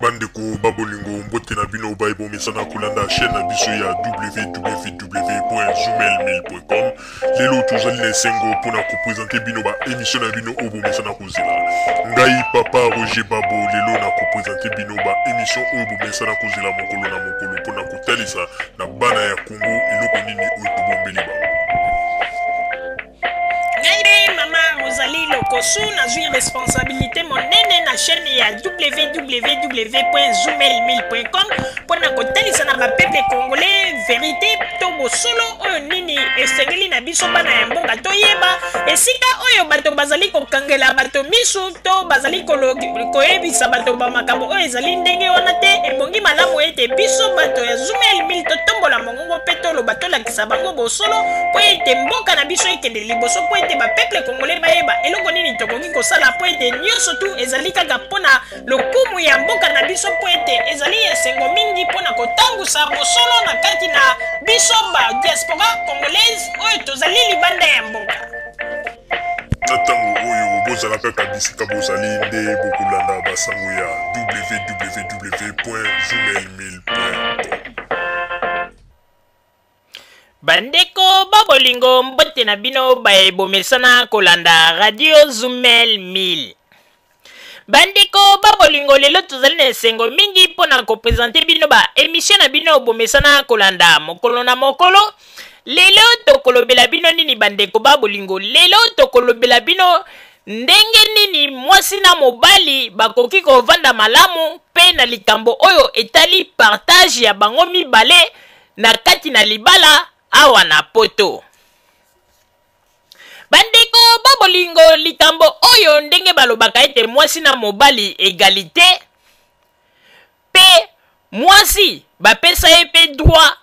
Bandeko babolingo mbote na bino baibo mesana kulanda chaîne na biso ya www.zoomel.com. Lelo tozali na esengo pona ko présenter bino ba émission na bino obo mesana kozela. Ngai papa Roger Babo lelo na ko présenter bino ba émission obo mesana kozela mokolo na mokolo pona ko talisa na bana ya Congo eloko nini oyo tobombeli ba. Rosalie Lokosu na zui responsabilité monene na chaîne ya www.zoomel.com pona kotalisa na bapeple congolais vérité to bosolo oyo nini esengeli na biso bana ya mbonga toyeba esika oyo bato bazali kokangela bato misu to bazali koyebisa bato bamakambo oyo ezali ndenge wana te ebongi malamu ete biso bato ya Zoomel mil totombola mongongo mpe toloba tolakisa bango bosolo po ete mboka na biso ekende liboso po ete bapeple congolais bayeba eloko nini tokoki kosala po ete nyonso tu ezali kaka mpona lokumu ya mboka na biso po ete ezali esengo mingi mpona kotangusa bosolo na kati na biso ba diaspora congolaise oyo tozali libanda ya mboka. Na ntango oyo bozala kaka bisika bozali nde bokolanda basango ya www.zoomel.com. Bandeko babolingo mbote na bino baebomesana kolanda radio Zoomel 1000. Bandeko babolingo lelo tozali na esengo mingi pona ko présenter bino ba émission na bino bomesana kolanda mokolo na mokolo. Lelo tokolobela bino nini bandeko babolingo, lelo tokolobela bino ndenge nini mwasi na mobali bakoki kovanda malamu pe na likambo oyo etali partage ya bango mibale na kati na libala awa na poto. Bandeko babolingo likambo oyo ndenge balobaka ete mwasi na mobali égalité pe mwasi bapesa ye pe droit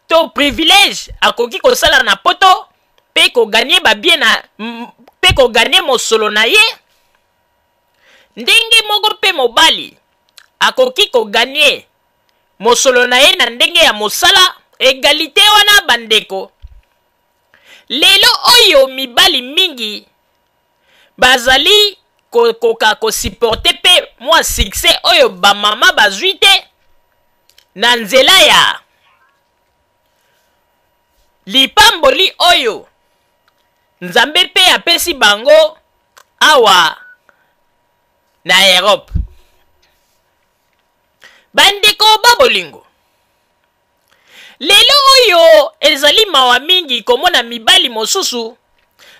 to privilège akoki kosala na poto pe ko gagner ba bien na pe ko gagner mosolo na ye, ndenge moko pe mobali akoki ko gagner mosolo na ye na ndenge ya mosala égalité wana bandeko. Lelo oyo mibali mingi bazali koka kosupporte pe mwa succès oyo bamama bazwi te na nzela ya lipamboli oyo Nzambe pe apesi bango awa na Europe. Bandeko babolingo, lelo oyo ezali mawa mingi komona mibali mosusu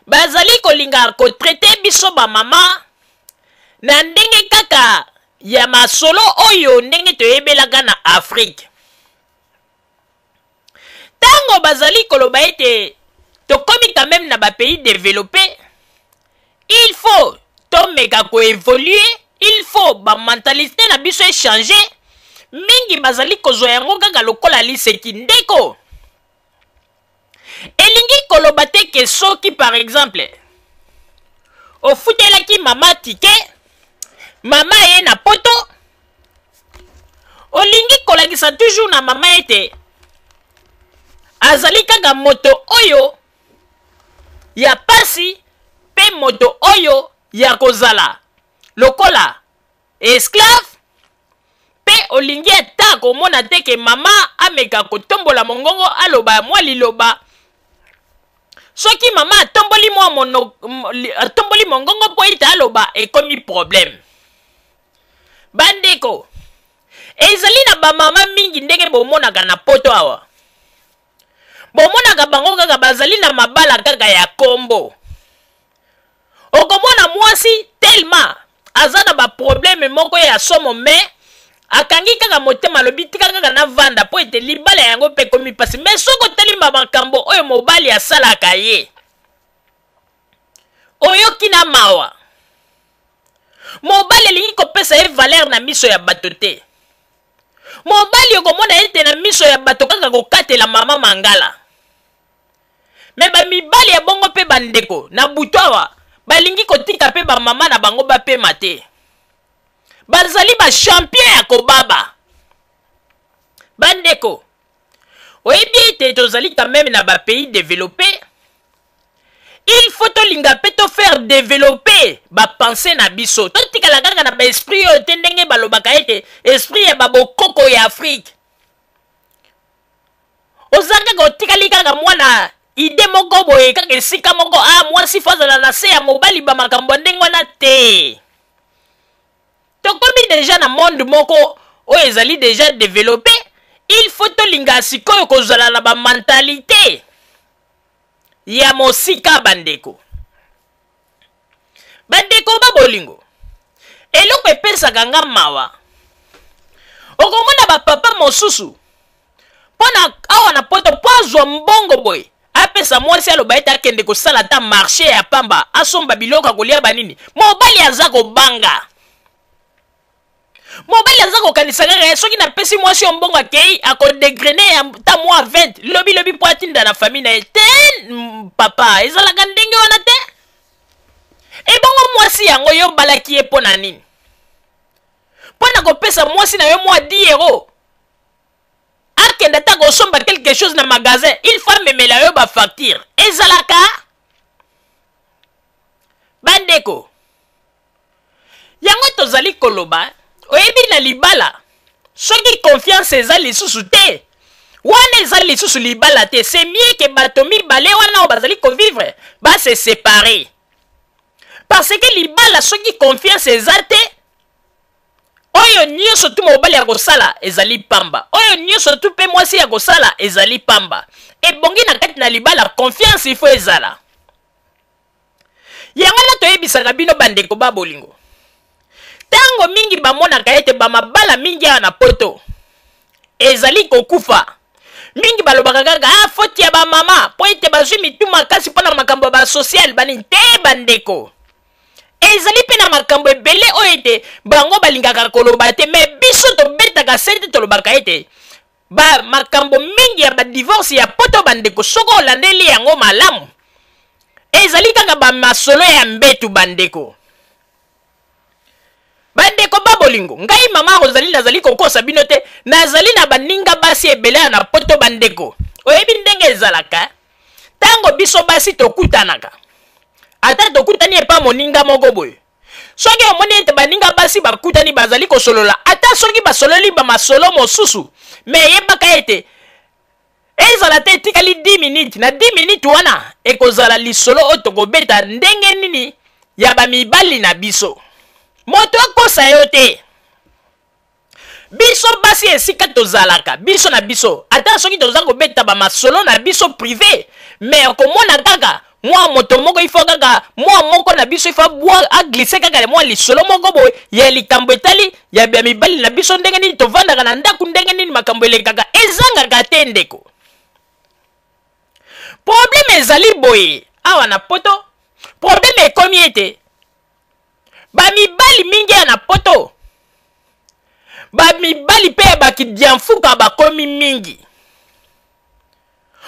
bazali kolinga kotraite biso ba mama na ndenge kaka ya masolo oyo ndenge toyebelaka na Afrique. Tango bazali koloba ete tokomi quand même na ba pays développés, il faut tomeka ko évoluer, il faut ba mentalité na biso échanger. Mingi bazali kozwa yango kaka lokola liseki ndeko. Elingi koloba te ke soki par exemple ofutelaki mama tike, mama ye na poto, olingi kolakisa toujours na mama ete azali kaka moto oyo ya pasi pe moto oyo ya kozala lokola esclave. Pe olingi ata komona te ke mama ameka kotombola mongongo aloba mwa liloba. Soki mama atomboli mongongo po ete aloba ekomi problème. Bandeko, ezali na bamama mingi ndenge bomonaka na poto awa. Bomonaka bango kaka bazali na mabala kaka ya kombo. Okomona mwasi tellement aza na ba problème moko ya somo me akangi kaka motema lobi tika kaka na vanda po ete libala yango pe komi pasi. Mais soko talimba makambo oyo mobali asalaka ye, oyoki na mawa. Mobali elingi kopesa ye valeur na miso ya bato te. Mobali okomona ete na miso ya bato kaka kokatela mama mangala. Me ba mibali ya bongo pe bandeko na butwawa balingi kotika pe ba mama na bango bapema te. Bazali ba champion ya kobaba. Bandeko, oyebi ete tozali quand même na ba pays développés. il faut tolinga pe to faire développer ba pensée na biso to tikala kaka na ba esprit yo te ndenge balobaka ete esprit ya babokoko ya Afrique ozanga ko tikali kaka mwana ide moko boye kaka esika moko mwasi fazala na se ya mobali ba makambo ndenge wana te tokomi déjà na monde moko oyo ezali déjà développé il faut tolinga sikoyo kozala na ba mentalité ya mosika bandeko babolingo eloko epesaka nga mawa okomona bapapa mosusu mpona awa na poto po azwa mbongo boye apesa mwasi aloba ete akende kosala ata marché ya pamba asomba biloko akolia banini mobali aza kobanga mobali aza kokanisa kaka soki napesi mwasi yo mbongo akei akodegrene ya ta mwa 20 lobi po atinda na famille na ye te papa ezalaka ndenge wana te ebongo mwasi yango yo balaki ye mpo na nini mpona kopesa mwasi na yo mwa 10 euro akenda ta kosomba quelque chose na magasin il faut amemela yo bafacture ezalaka bandeko yango tozali koloba oyebi na libala soki confiance eza lisusu te wana eza lisusu libala te c'est mieux que bato mibale wana oyo bazali kovivre base séparer parce que libala soki confiance eza te oyo nyonso tu mobali ya kosala ezali pamba oyo nyonso tu mpe mwasi ya kosala ezali pamba ebongi na kati na libala confiance ifo ezala yango na toyebisaka bino bandeko babolingo tango mingi bamonaka ete bamabala mingi awa na poto ezali kokufa mingi balobaka kaka foti ya bamama po ete bazwi mitu makasi mpona makambo ya basocial banini te bandeko ezali mpe na makambo ebele oyo ete bango balingaka koloba te me biso tobetaka sete tolobaka ete makambo mingi ya badivorce ya poto bandeko soko olandeli yango malamu ezali kaka bamasolo ya mbetu bandeko bandeko babolingo ngai mama Rosalie nazali kokosa bino te nazali na baninga basi ebele na poto bandeko oyebi ndenge ezalaka tango biso basi tokutanaka ata tokutani epa moninga moko boye soki omoni ete baninga basi bakutani bazali kosolola ata soki basololi bamasolo mosusu me yebaka ete ezala te etikali 10 minutes na 10 minutes wana ekozala lisolo oyo tokobeta ndenge nini ya bamibali na biso moto akosa yo te biso basi esika tozalaka biso na biso ata soki toza kobeta bamasolo na biso privé me okomona kaka mwa moto moko ifo kaka mwa moko na biso ifo aglise kaka mwa lisolo moko boye ya likambo etali ya mibali na biso ndenge nini tovandaka na ndako ndenge nini makambo elekaka ezangaka te ndeko problème ezali boye awa na poto problème ekomi ete bamibali mingi ya na poto bamibali mpe ya bakidianfuka bakomi mingi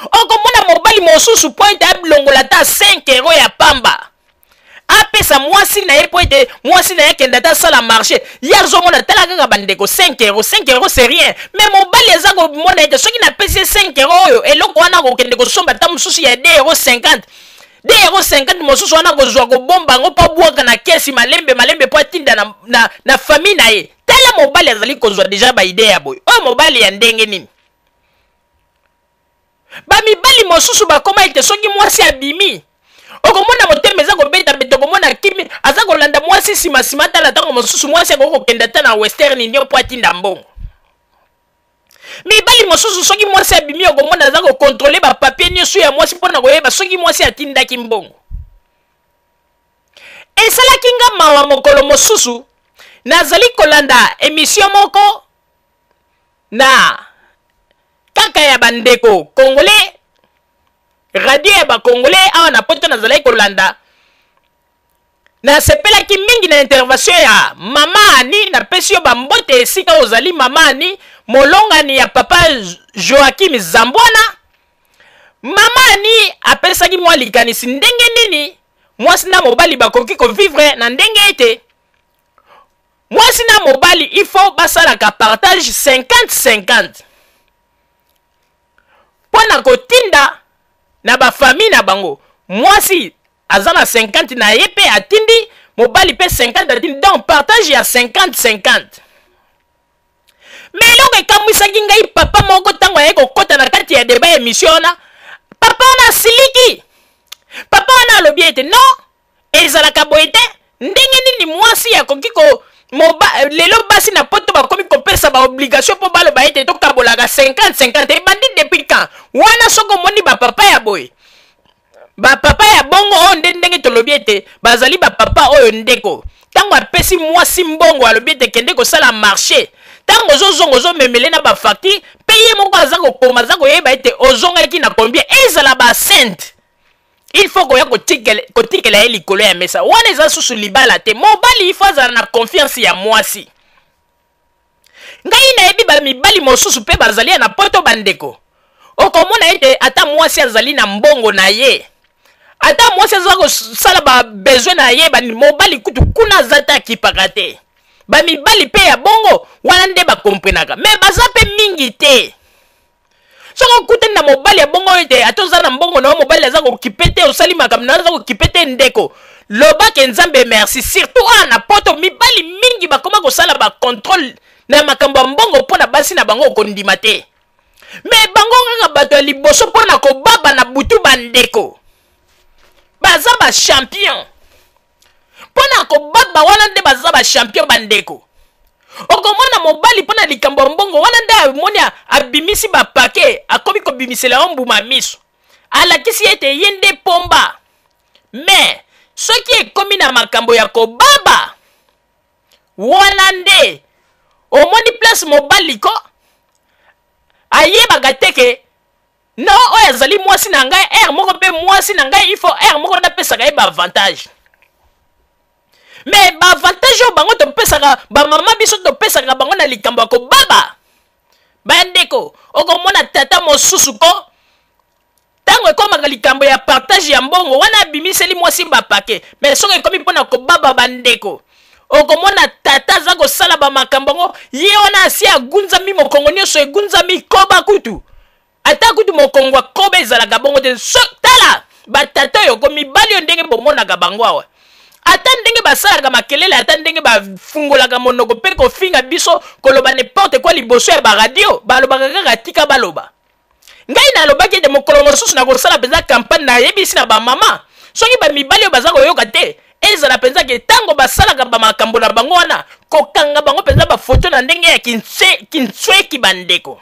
okomona mobali mosusu po ete abilongola ta 5 euro ya pamba apesa mwasi na ye po ete mwasi na ye akenda ta sala marché ye azomona tala kaka bandeko 5 euro c'est rien mais mobali aza komona ete soki napesi ye 5 euro oyo eloko wana kokende kosomba ta mosusu ya 2 euro 50 2,50 mosusu wana kozwa kobomba yango po abwaka na kesi malembe po atinda na famille na ye tala mobali azali kozwa deja baide ya boye oyo mobali ya ndenge nini bamibali mosusu bakoma ete soki mwasi abimi okomona motema eza kobeta bete okomona kimi aza kolanda mwasi nsima tala ntango mosusu mwasi akokokenda ta na western union po atinda mbongo mibali mosusu soki mwasi abimi okomona aza kokontrole bapapie nyonso ya mwasi mpona koyeba soki mwasi atindaki mbongo esalaki nga mawa mokolo mosusu nazali kolanda émission moko na kaka ya bandeko congolais radio ya bakongolais awa na poto nazali kolanda nasepelaki mingi na intervention ya mama Ani napesi yo bambote esika ozali mama Ani molongani ya papa Joachim Zambwana mama Ani apesaki mwa likanisi ndenge nini mwasi na mobali bakoki kovivre na ndenge ete mwasi na mobali ifo basalaka partage 50-50 mpona kotinda na bafamille na bango mwasi azana 50 na ye pe atindi mobali pe 50 atindi donc partage ya 50-50 mais eloko ekamwisaki ngai papa moko ntango aye kokota na kati ya deba émission wana papa wana asiliki papa wana alobi ete non ezalaka boye te ndenge nini mwasi akoki lelo basi na poto bakomi kopesa baobligation mpo baloba ete tokabolaka 50-50 ebandi depuis quand wana soko omoni bapapa ya boye bapapa ya bongo oyo ndenge tolobi ete bazali bapapa oyo ndeko ntango apesi mwasi mbongo alobi ete kende kosala marché ntango ozozonga ozomemele na bafacture mpe ye moko aza kokoma aza koyeba ete ozongaki na combien ezala basente il faut koya kotikela ye likolo ya mesa wana eza susu libala te mobali ifo azala na confiance ya mwasi ngai nayebi bamibali mosusu mpe bazali ya na poto bandeko okomona ete ata mwasi azali na mbongo na ye ata mwasi aza kosala babesoin na ye mobali kutu kuna aza te akipaka te bamibali mpe ya bongo wana nde bakomprenaka me baza mpe mingi te soko kutani na mobali ya bongo ete ata oza na mbongo na yo mobali aza kokipe te osali makambo na yo aza kokipe te ndeko lobake nzambe merci surtout wana na poto mibali mingi bakoma kosala bacontrole na makambo ya mbongo mpo na basi na bango okondima te me bango kaka bato ya liboso mpo na kobaba na butu bandeko baza bachampion mpo na kobaba wana nde baza bachampion bandeko okomona mobali mpo na likambo ya mbongo wana nde amoni abimisi bapake akomi kobimisela yo mbuma miso alakisi ete ye nde pomba me soki ekomi na makambo ya kobaba wana nde omoni place mobali ko ayebaka teke no oyo azali mwasi na ngai aire moko mpe mwasi na ngai ifo aire moko napesaka ye baavantage mais baavantage oyo bango topesaka bamama biso topesaka bango na likambo ya kobaba bandeko okomona tata mosusu ko ntango ekomaka likambo ya partage ya mbongo wana abimiseli mwasi bapake mais soki ekomi mpona kobaba bandeko okomona tata aza kosala bamakambo ngo ye wana asi agunzami mokongo nyonso egunzami koba kutu ata kutu mokongo akoba ezalaka bongo te tala batata oyo komibali oyo ndenge bomonaka bango awa ata ndenge basalaka makelele ata ndenge bafungolaka monoko mpe kofinga biso koloba n'importe quoi liboso ya baradio balobaka kaka tika baloba ngai nalobaki ete mokolo mosusu na kosala mpenza campagne nayebisi na bamama soki bamibali oyo baza koyoka te ezala mpenza ke ntango basalaka bamakambo na bango wana kokanga bango mpenza bafoto na ndenge ya kintsweki bandeko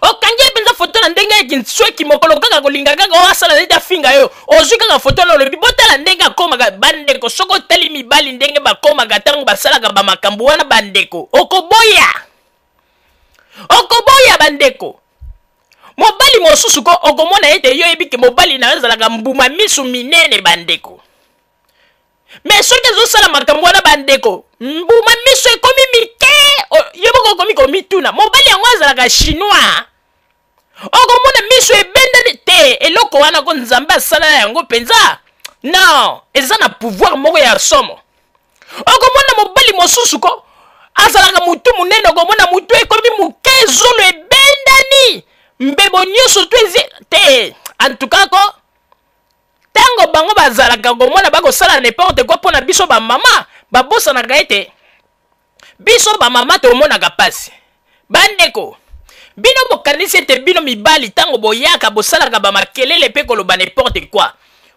okangi mpenza foto na ndenge ya kintsweki mokolo kaka kolinga kaka oasala neti afinga yo ozwi kaka foto na olobi botala ndenge akomaka bandeko soko otali mibali ndenge bakomaka ntango basalaka bamakambo wana bandeko okoboya bandeko mobali mosusu ko okomona ete yo yebike mobali na yo ezalaka mbuma misu minene bandeko mais soki ezosala makambo wana bandeko mbuma miso ekomi mike yo moko okomi komituna mobali yango azalaka chinois okomona miso ebendani te eloko wana ko nzambe asala yango mpenza non eza na pouvoir moko ya somo okomona mobali mosusu ko azalaka mutu munene okomona mutu ekomi moke zolo ebendani mbebo nyonso to ezi te en tout cas ko tango bango bazalaka komona bakosala n'importe quoi mpona biso bamama babosanaka ete biso bamama tomonaka pasi bandeko bino bokanisi ete bino mibali tango boyaka bosalaka bamakelele mpe koloba n'importe quoi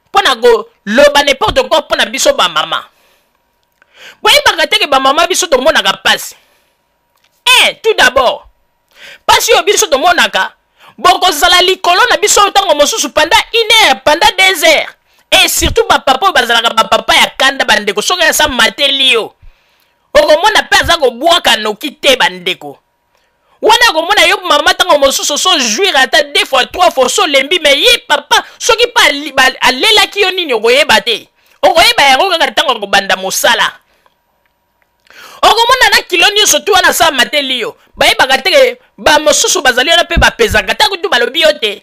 mpona koloba n'importe quoi mpona biso bamama boyebaka teke bamama biso tomonaka pasi tout d'abord pasi oyo biso tomonaka bokozala likolo na biso ntango mosusu pendant 1 heure pendant 2 heures et surtout bapapa oyo bazalaka bapapa ya kanda bandeko soki asa mateli yo okomona mpe aza kobwaka noki te bandeko wana okomona yo mama ntango mosusu so jouir ata 2 fois 3 fois so lembi me ye papa soki mpe alelaki yo nini okoyeba te okoyeba yango kaka ntango akobanda mosala okomona na kilo nyonso tu wana sa mateli yo bayebaka teke bamosusu bazali wana mpe bapezaka ta kutu balobi yo te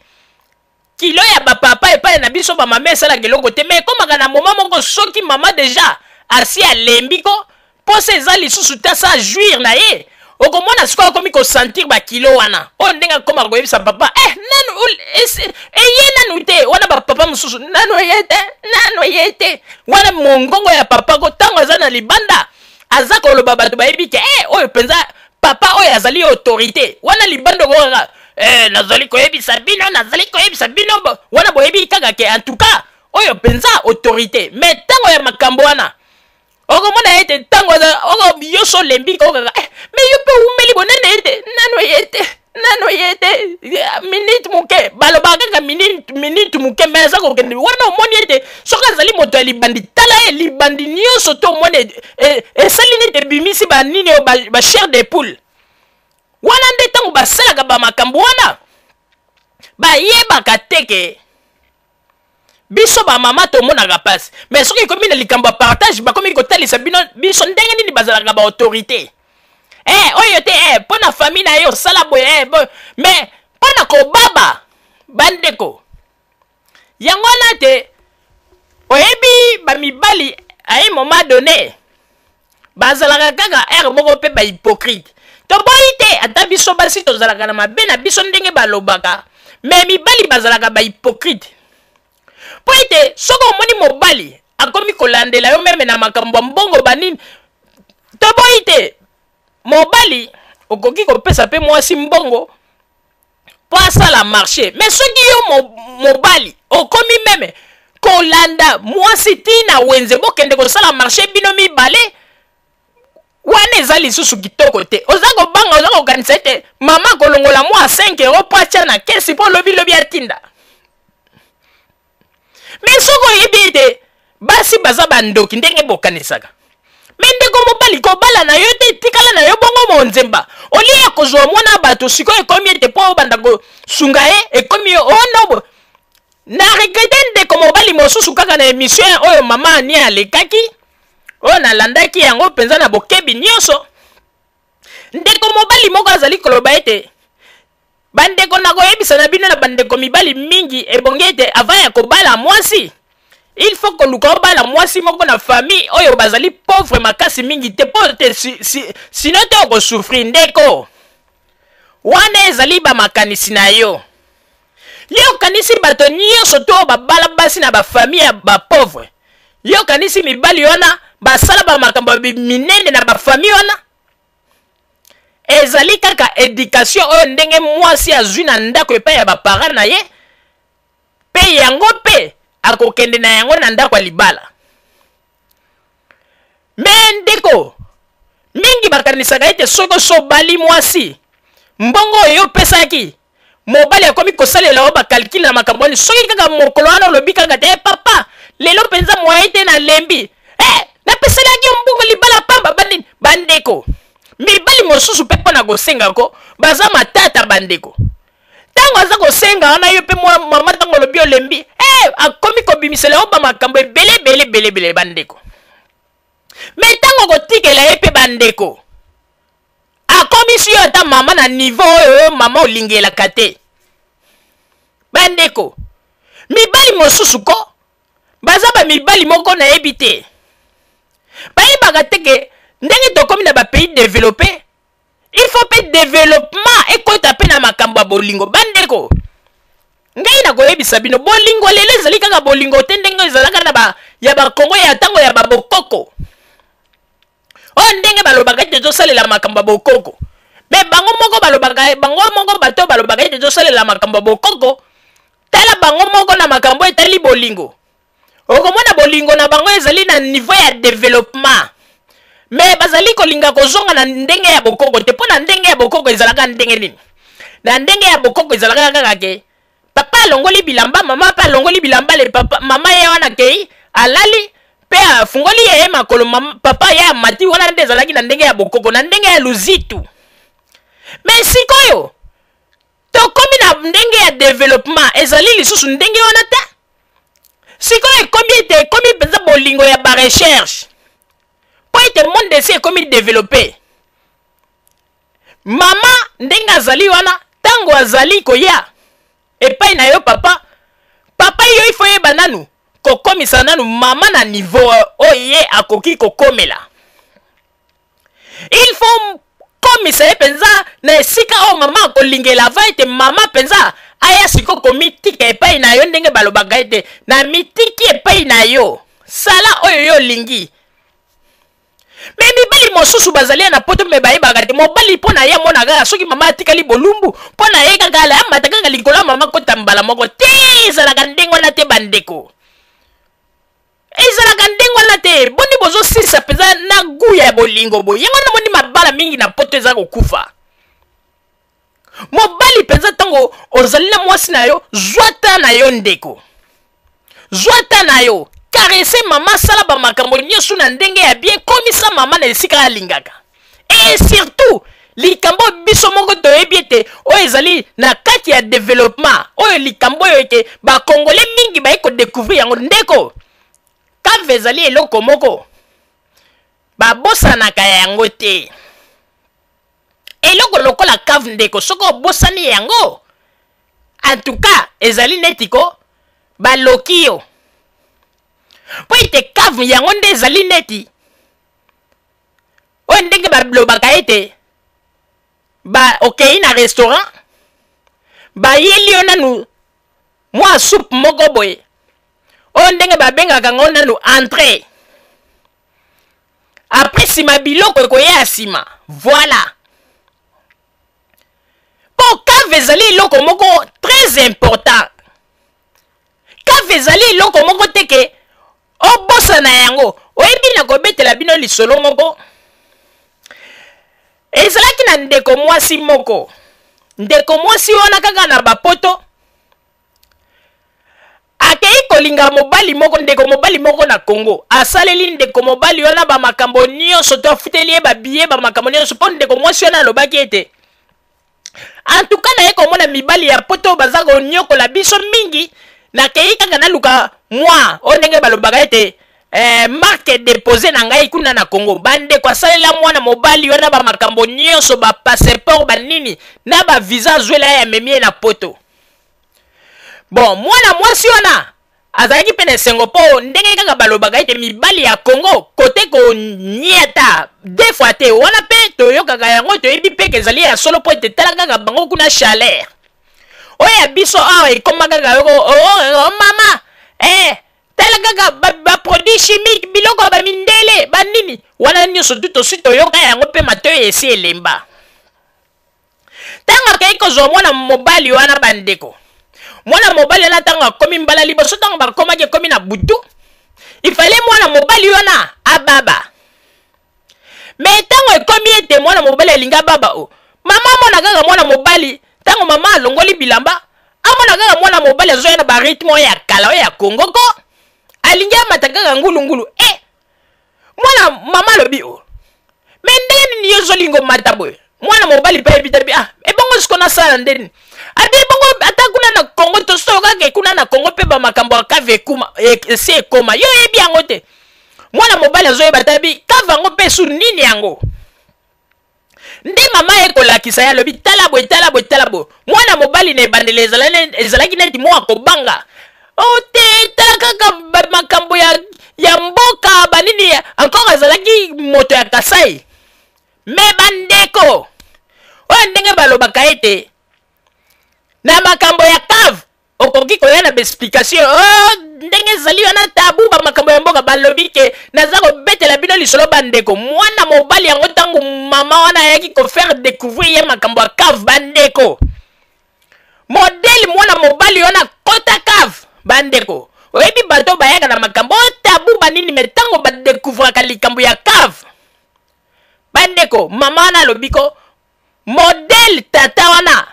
kilo ya bapapa epai na biso bamama esalaka eloko te me ekomaka na moma moko soki mama deja asi alembi ko mposa eza lisusu te asa jouir na ye okomona sikoyo akomi kosentir bakilo wana oyo ndenge akoma koyebisa papa nanu eye nanu te wana bapapa mosusu nanu ye te wana mongongo ya papa ko ntango aza na libanda aza koloba bato bayebi ke oyo mpenza papa oyo azali autorité wana libanda okokaka nazali koyebisa bino wana boyebi kaka ke en tout cas oyo mpenza autorité mais ntango ya makambo wana okomona ete ntango oko yoso lembi kokaka mais yo mpe umeli bonene ete nano yete minute muke balobaka kaka minute muke mais aza kokende wana omoni ete soki azali moto ya libandi tala ye libandi nyonso to omoni esali nete bimisi banini oyo bachair de poule wana nde ntango basalaka bamakambo wana bayebaka teke biso bamama tomonaka pasi mais soki ekomi na likambo ya partage bakomi kotalisa biso ndenge nini bazalaka baautorité oyo te mpo na famille na yo osala boye mais mpo na kobaba bandeko yango wana te oyebi bamibali aye moment donné bazalaka kaka ere moko mpe bahypocrite toboyi te ata biso basi tozalaka na mabe na biso ndenge balobaka mais mibali bazalaka bahypocrite po ete soki omoni mobali akomi kolandela yo meme na makambo ya mbongo banini toboyi te mobali okoki kopesa mpe mwasi mbongo po asala marché mais soki yo mobali okomi meme kolanda mwasi tina wenze bokende kosala marché bino mibale wana eza lisusu kitoko te oza kobanga oza kokanisa ete mama kolongola mwa 5 euro po atya na kesi mpo lobi atinda mais soko oyebi ete basi baza bandoki ndenge bokanisaka mais ndeko mobali kobala na yo te tikala na yo bongo monzemba olia kozwa mwana bato sikoyo ekomi ete mpo obanda kosunga ye ekomi onobo na regrete ndeko mobali mosusu kaka na émission oyo mama ani alekaki oyo nalandaki yango mpenza na bokebi nyonso ndeko mobali moko azali koloba ete bandeko na koyebisa na bino na bandeko mibali mingi ebongi ete avant ya kobala mwasi il faut koluka obala mwasi moko na famille oyo bazali pauvre makasi mingi te po te sino te okosouffrir ndeko wana ezali bamakanisi na yo yo kanisi bato nyonso to babala basi na bafamille ya bapauvre yo kanisi mibali wana basala bamakambo minene na bafamille wana ezali kaka éducation oyo ndenge mwasi azwi na ndako epai ya baparent na ye mpe yango mpe akokende na yango na ndako ya libala me ndeko mingi bakanisaka ete soki osobali mwasi mbongo oyo opesaki mobali akomi kosalela o bakalkile na makambo wani soki kaka mokolo wana olobi kaka te papa lelo mpenza moye te na lembi napeselaki mbongo libala pamba bandini bandeko mibali mosusu mpe mpo na kosengako baza matata bandeko ntango aza kosenga wana yo mpe mama ntango olobi olembi akomi kobimisela yo bamakambo ebele bandeko me ntango kotikela ye mpe bandeko akomisi yo ata mama na niveau oyo mama olingelaka te bandeko mibali mosusu ko baza bamibali moko nayebi te bayebaka teke ndenge tokomi na bapays développé il faut mpe développement ekota mpe na makambo ya bolingo bandeko ngai nakoyebisa bino bolingo lelo ezali kaka bolingo te ndenge ezalaka na ya bakongo ya ntango ya babokoko oyo ndenge balobaka ete tosalela makambo ya bokoko me bango moko bato balobaka ete tosalela makambo ya bokoko tala bango moko na makambo etali bolingo okomona bolingo na bango ezali na niveau ya développement me bazali kolinga kozonga na ndenge ya bokoko te mpo na ndenge ya bokoko ezalaka ndenge nini na ndenge ya bokoko ezalaka kaka ke papa alongoli bilamba mama mpe alongoli bilamba mama ye wana kei alali mpe afungoli ye makolo papa ye amati wana nde ezalaki na ndenge ya bokoko na ndenge ya luzitu me sikoyo tokomi na ndenge ya développement ezali lisusu ndenge wana te sikoyo ekomi ete ekomi mpenza bolingo ya barecherche po ete monde esi ekomi développé mama ndenge azali wana ntango azali koya epai na yo papa yo ifo yeba nanu kokomisa nanu mama na niveau oyo ye akoki kokomela il faut ye penza na esika o mama kolingela va ete mama penza aya siko komitika epai na yo ndenge balobaka ete na mitiki epai na yo sala oyo yo lingi. Me mibali mosusu bazali na poto me bayebaka te mobali mpo na ye mona kaka soki mama atikali bolumbu mpo na ye kaka ala amata kaka likolo ya mama kota mbala moko te ezalaka ndenge wana te bandeko. Ezalaka ndenge wana te bondi bozosisa mpenza na gu ya bolingo boye yango na bondi mabala mingi na poto eza kokufa. Mobali mpenza ntango ozali na mwasi na yo zwata na yo ndeko, zwata na yo karese mama sala bamakambo nyonso na ndenge ya bien komisa mama na esika alingaka. Et surtout likambo biso moko toyebi ete oyo ezali na kati ya développement oyo likambo oyo ete bakongole mingi baye kodécouvrir yango ndeko kave ezali eloko moko babosanaka yango te. Eloko lokola kave ndeko soko obosani yango en tout cas ezali netiko baloki yo po ete kave yango nde ezali neti oyo ndenge balobaka ete okei na restaurant bayeli yo nanu mwa soupe moko boye oyo ndenge babengaka ngo nanu entrée après nsima biloko ekoya nsima voilà. Po kave ezali eloko moko très important. Kave ezali eloko moko teke obosa na yango oyebi na kobetela bino lisolo moko ezalaki na ndeko mwasi moko. Ndeko mwasi wana kaka na bapoto akei kolinga mobali moko, ndeko mobali moko na Congo asaleli ndeko mobali wana bamakambo nyonso to afuteli ye babiye bamakambo nyonso mpo ndeko mwasi wana alobaki ete en tout cas naye komona mibali ya poto baza konyokola biso mingi nakei kaka naluka mwa oyo ndenge balobaka ete marque déposé na ngai kuna na Congo bandeko asalela mwana mobali wana bamakambo nyonso bapasseport banini na bavisa azwela ya memie na poto. Bon mwana mwasi wana azalaki pene sengo po ndenge kaka balobaka ete mibali ya Congo kote konieta deux fois te wana pe toyokaka yango toyebi pe kezali ya solo po ete tala kaka bango kuna chaleur oyo ya biso awa ekoma kaka yoko mama tala kaka baproduit chimique biloko bamindele banini wana nyonso tu tosi toyoka yango pe matoyo esi elemba. Ntango akei kozwa mwana mobali wana bandeko mwana mobali wana ntango akomi mbala liboso ntango bakomaki ekomi na butu ifale mwana mobali wana ababa. Me ntango ekomi ete mwana mobali alinga baba mama amona kaka mwana mobali ntango mama alongoli bilamba amona kaka mwana mobali azoya na barythme oyo ya kala oyo ya Congo ko alingi amata kaka ngulungulu mwana mama alobi me ndenge nini yo zolingo mata boye mwana mobali pe ebitabi ebongo siko nasala ndeni abi bongo ata kuna na Congo tosoka ke kuna na Congo pe bamakambo ya kave ekuma esi ekoma yo yebi yango te mwana mobali azoyeba tabi kava yango pe sur nini yango nde mama ekolakisa ya lobi tala boye mwana mobali na ebandele ezalaki neti mwa kobanga te tala kaka makambo ya mboka banini encore ezalaki moto ya Kasai. Me bandeko oyo ndenge balobaka ete na makambo ya cave okoki koya na explication ndenge ezali wana tabu bamakambo ya mboka balobi ke naza kobetela bino lisolo bandeko mwana mobali yango ntango mama wana ayaki kofaire découvrir ye makambo ya cave bandeko modele mwana mobali wana kota cave bandeko oyebi bato bayaka na makambo tabu banini me ntango badécouvraka likambo ya cave bandeko mama wana alobiko modele tata wana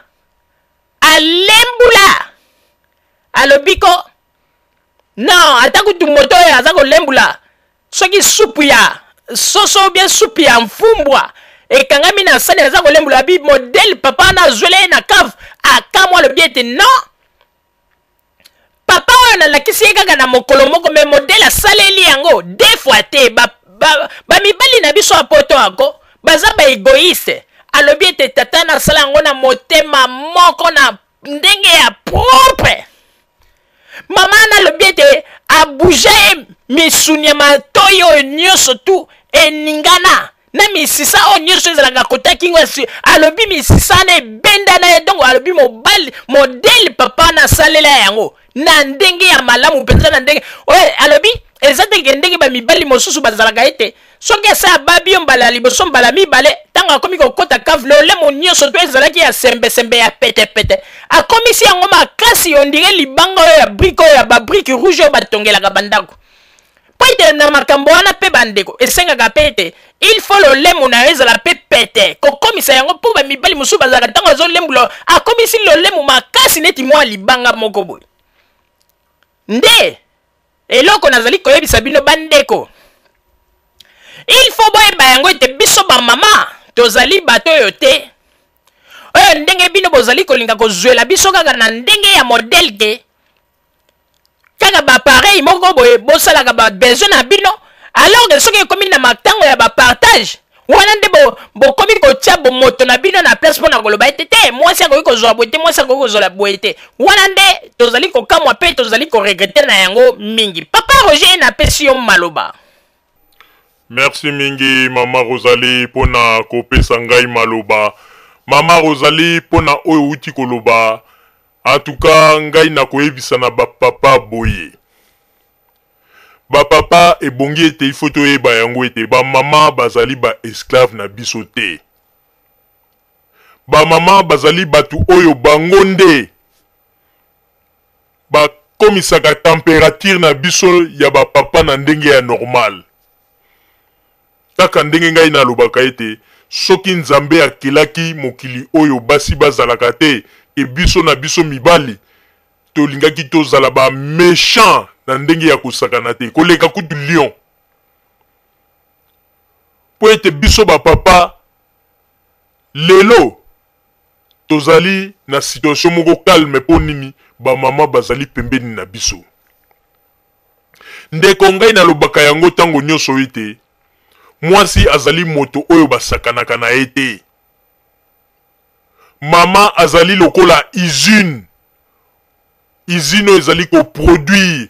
alembula alobiko non ata kutu moto oyo aza kolembula soki supu ya soso bien supu ya mfumbwa ekangami na sani aza kolembula bi modele papa wana azwele na cave akamwa alobi ete non papa oyo nalakisi ye kaka na mokolo moko me modele asaleli yango deux fois te bamibali na biso apoto ako baza baegoiste alobi ete tata nasala yango na motema moko na ndenge ya propre mama nalobi ete abouge misuni ya matoyi oyo nyonso tu eningana na misisa o nyonso ezalaka kotaki ngo alobi misisa na ebenda na ye donc alobi mobali modele papa na salela yango na ndenge ya malamu mpenza na ndenge oye alobi eza te ndenge ba mibali mosusu bazalaka ete soki asa babi yo mbala liboso mbala mibale ntango akomi kokota kave lolemo nyonso to ezalaki ya sembesembe ya petepete akomisi yango makasi ondire libanga oyo ya brike oyo ya babrike rouge oyo batongelaka bandako po ete na makambo wana mpe bandeko esengaka mpe ete il faut lolemo na yo ezala mpe pete kokomisa yango mpo bamibali mosusu bazalaka ntango azolembulo akomisi lolemo makasi neti mwa libanga moko boye nde eloko nazali koyebisa bino bandeko il faut boyeba yango ete biso bamama tozali bato oyo te oyo ndenge bino bozali kolinga kozwela biso kaka na ndenge ya modele ke kaka bapareil moko boye bosalaka babesoin na bino alors que soki ekomi na matango ya bapartage wana nde bokomi kotia bomoto na bino na place mpona koloba ete te mwasi akoki kozwala boye te mwasi akoki kozwala boye te wana nde tozali kokamwa mpe tozali koregrete na yango mingi papa Roger napesi yo maloba. Merci mingi Mama Rosalie pona kopesa ngai maloba. Mama Rosalie pona oyo uti koloba. En tout cas ngai na koyebisa na bapapa boye. Bapapa ebongi ete ifo toyeba yango ete bamama bazali ba esclave na biso te. Bamama bazali batu oyo bango nde bakomisaka température na biso ya bapapa na ndenge ya normal. Kaka ndenge ngai nalobaka ete soki nzambe akelaki mokili oyo basi bazalaka te e biso na biso mibali tolingaki tozala ba méchant na ndenge ya kosakana te koleka kutu lion po ete biso bapapa lelo tozali na situation moko calme po nini bamama bazali pembeni na biso. Ndeko ngai nalobaka yango tango nyonso ete mwasi azali moto oyo basakanaka na ye te. Mama azali lokola usine oyo ezali koproduire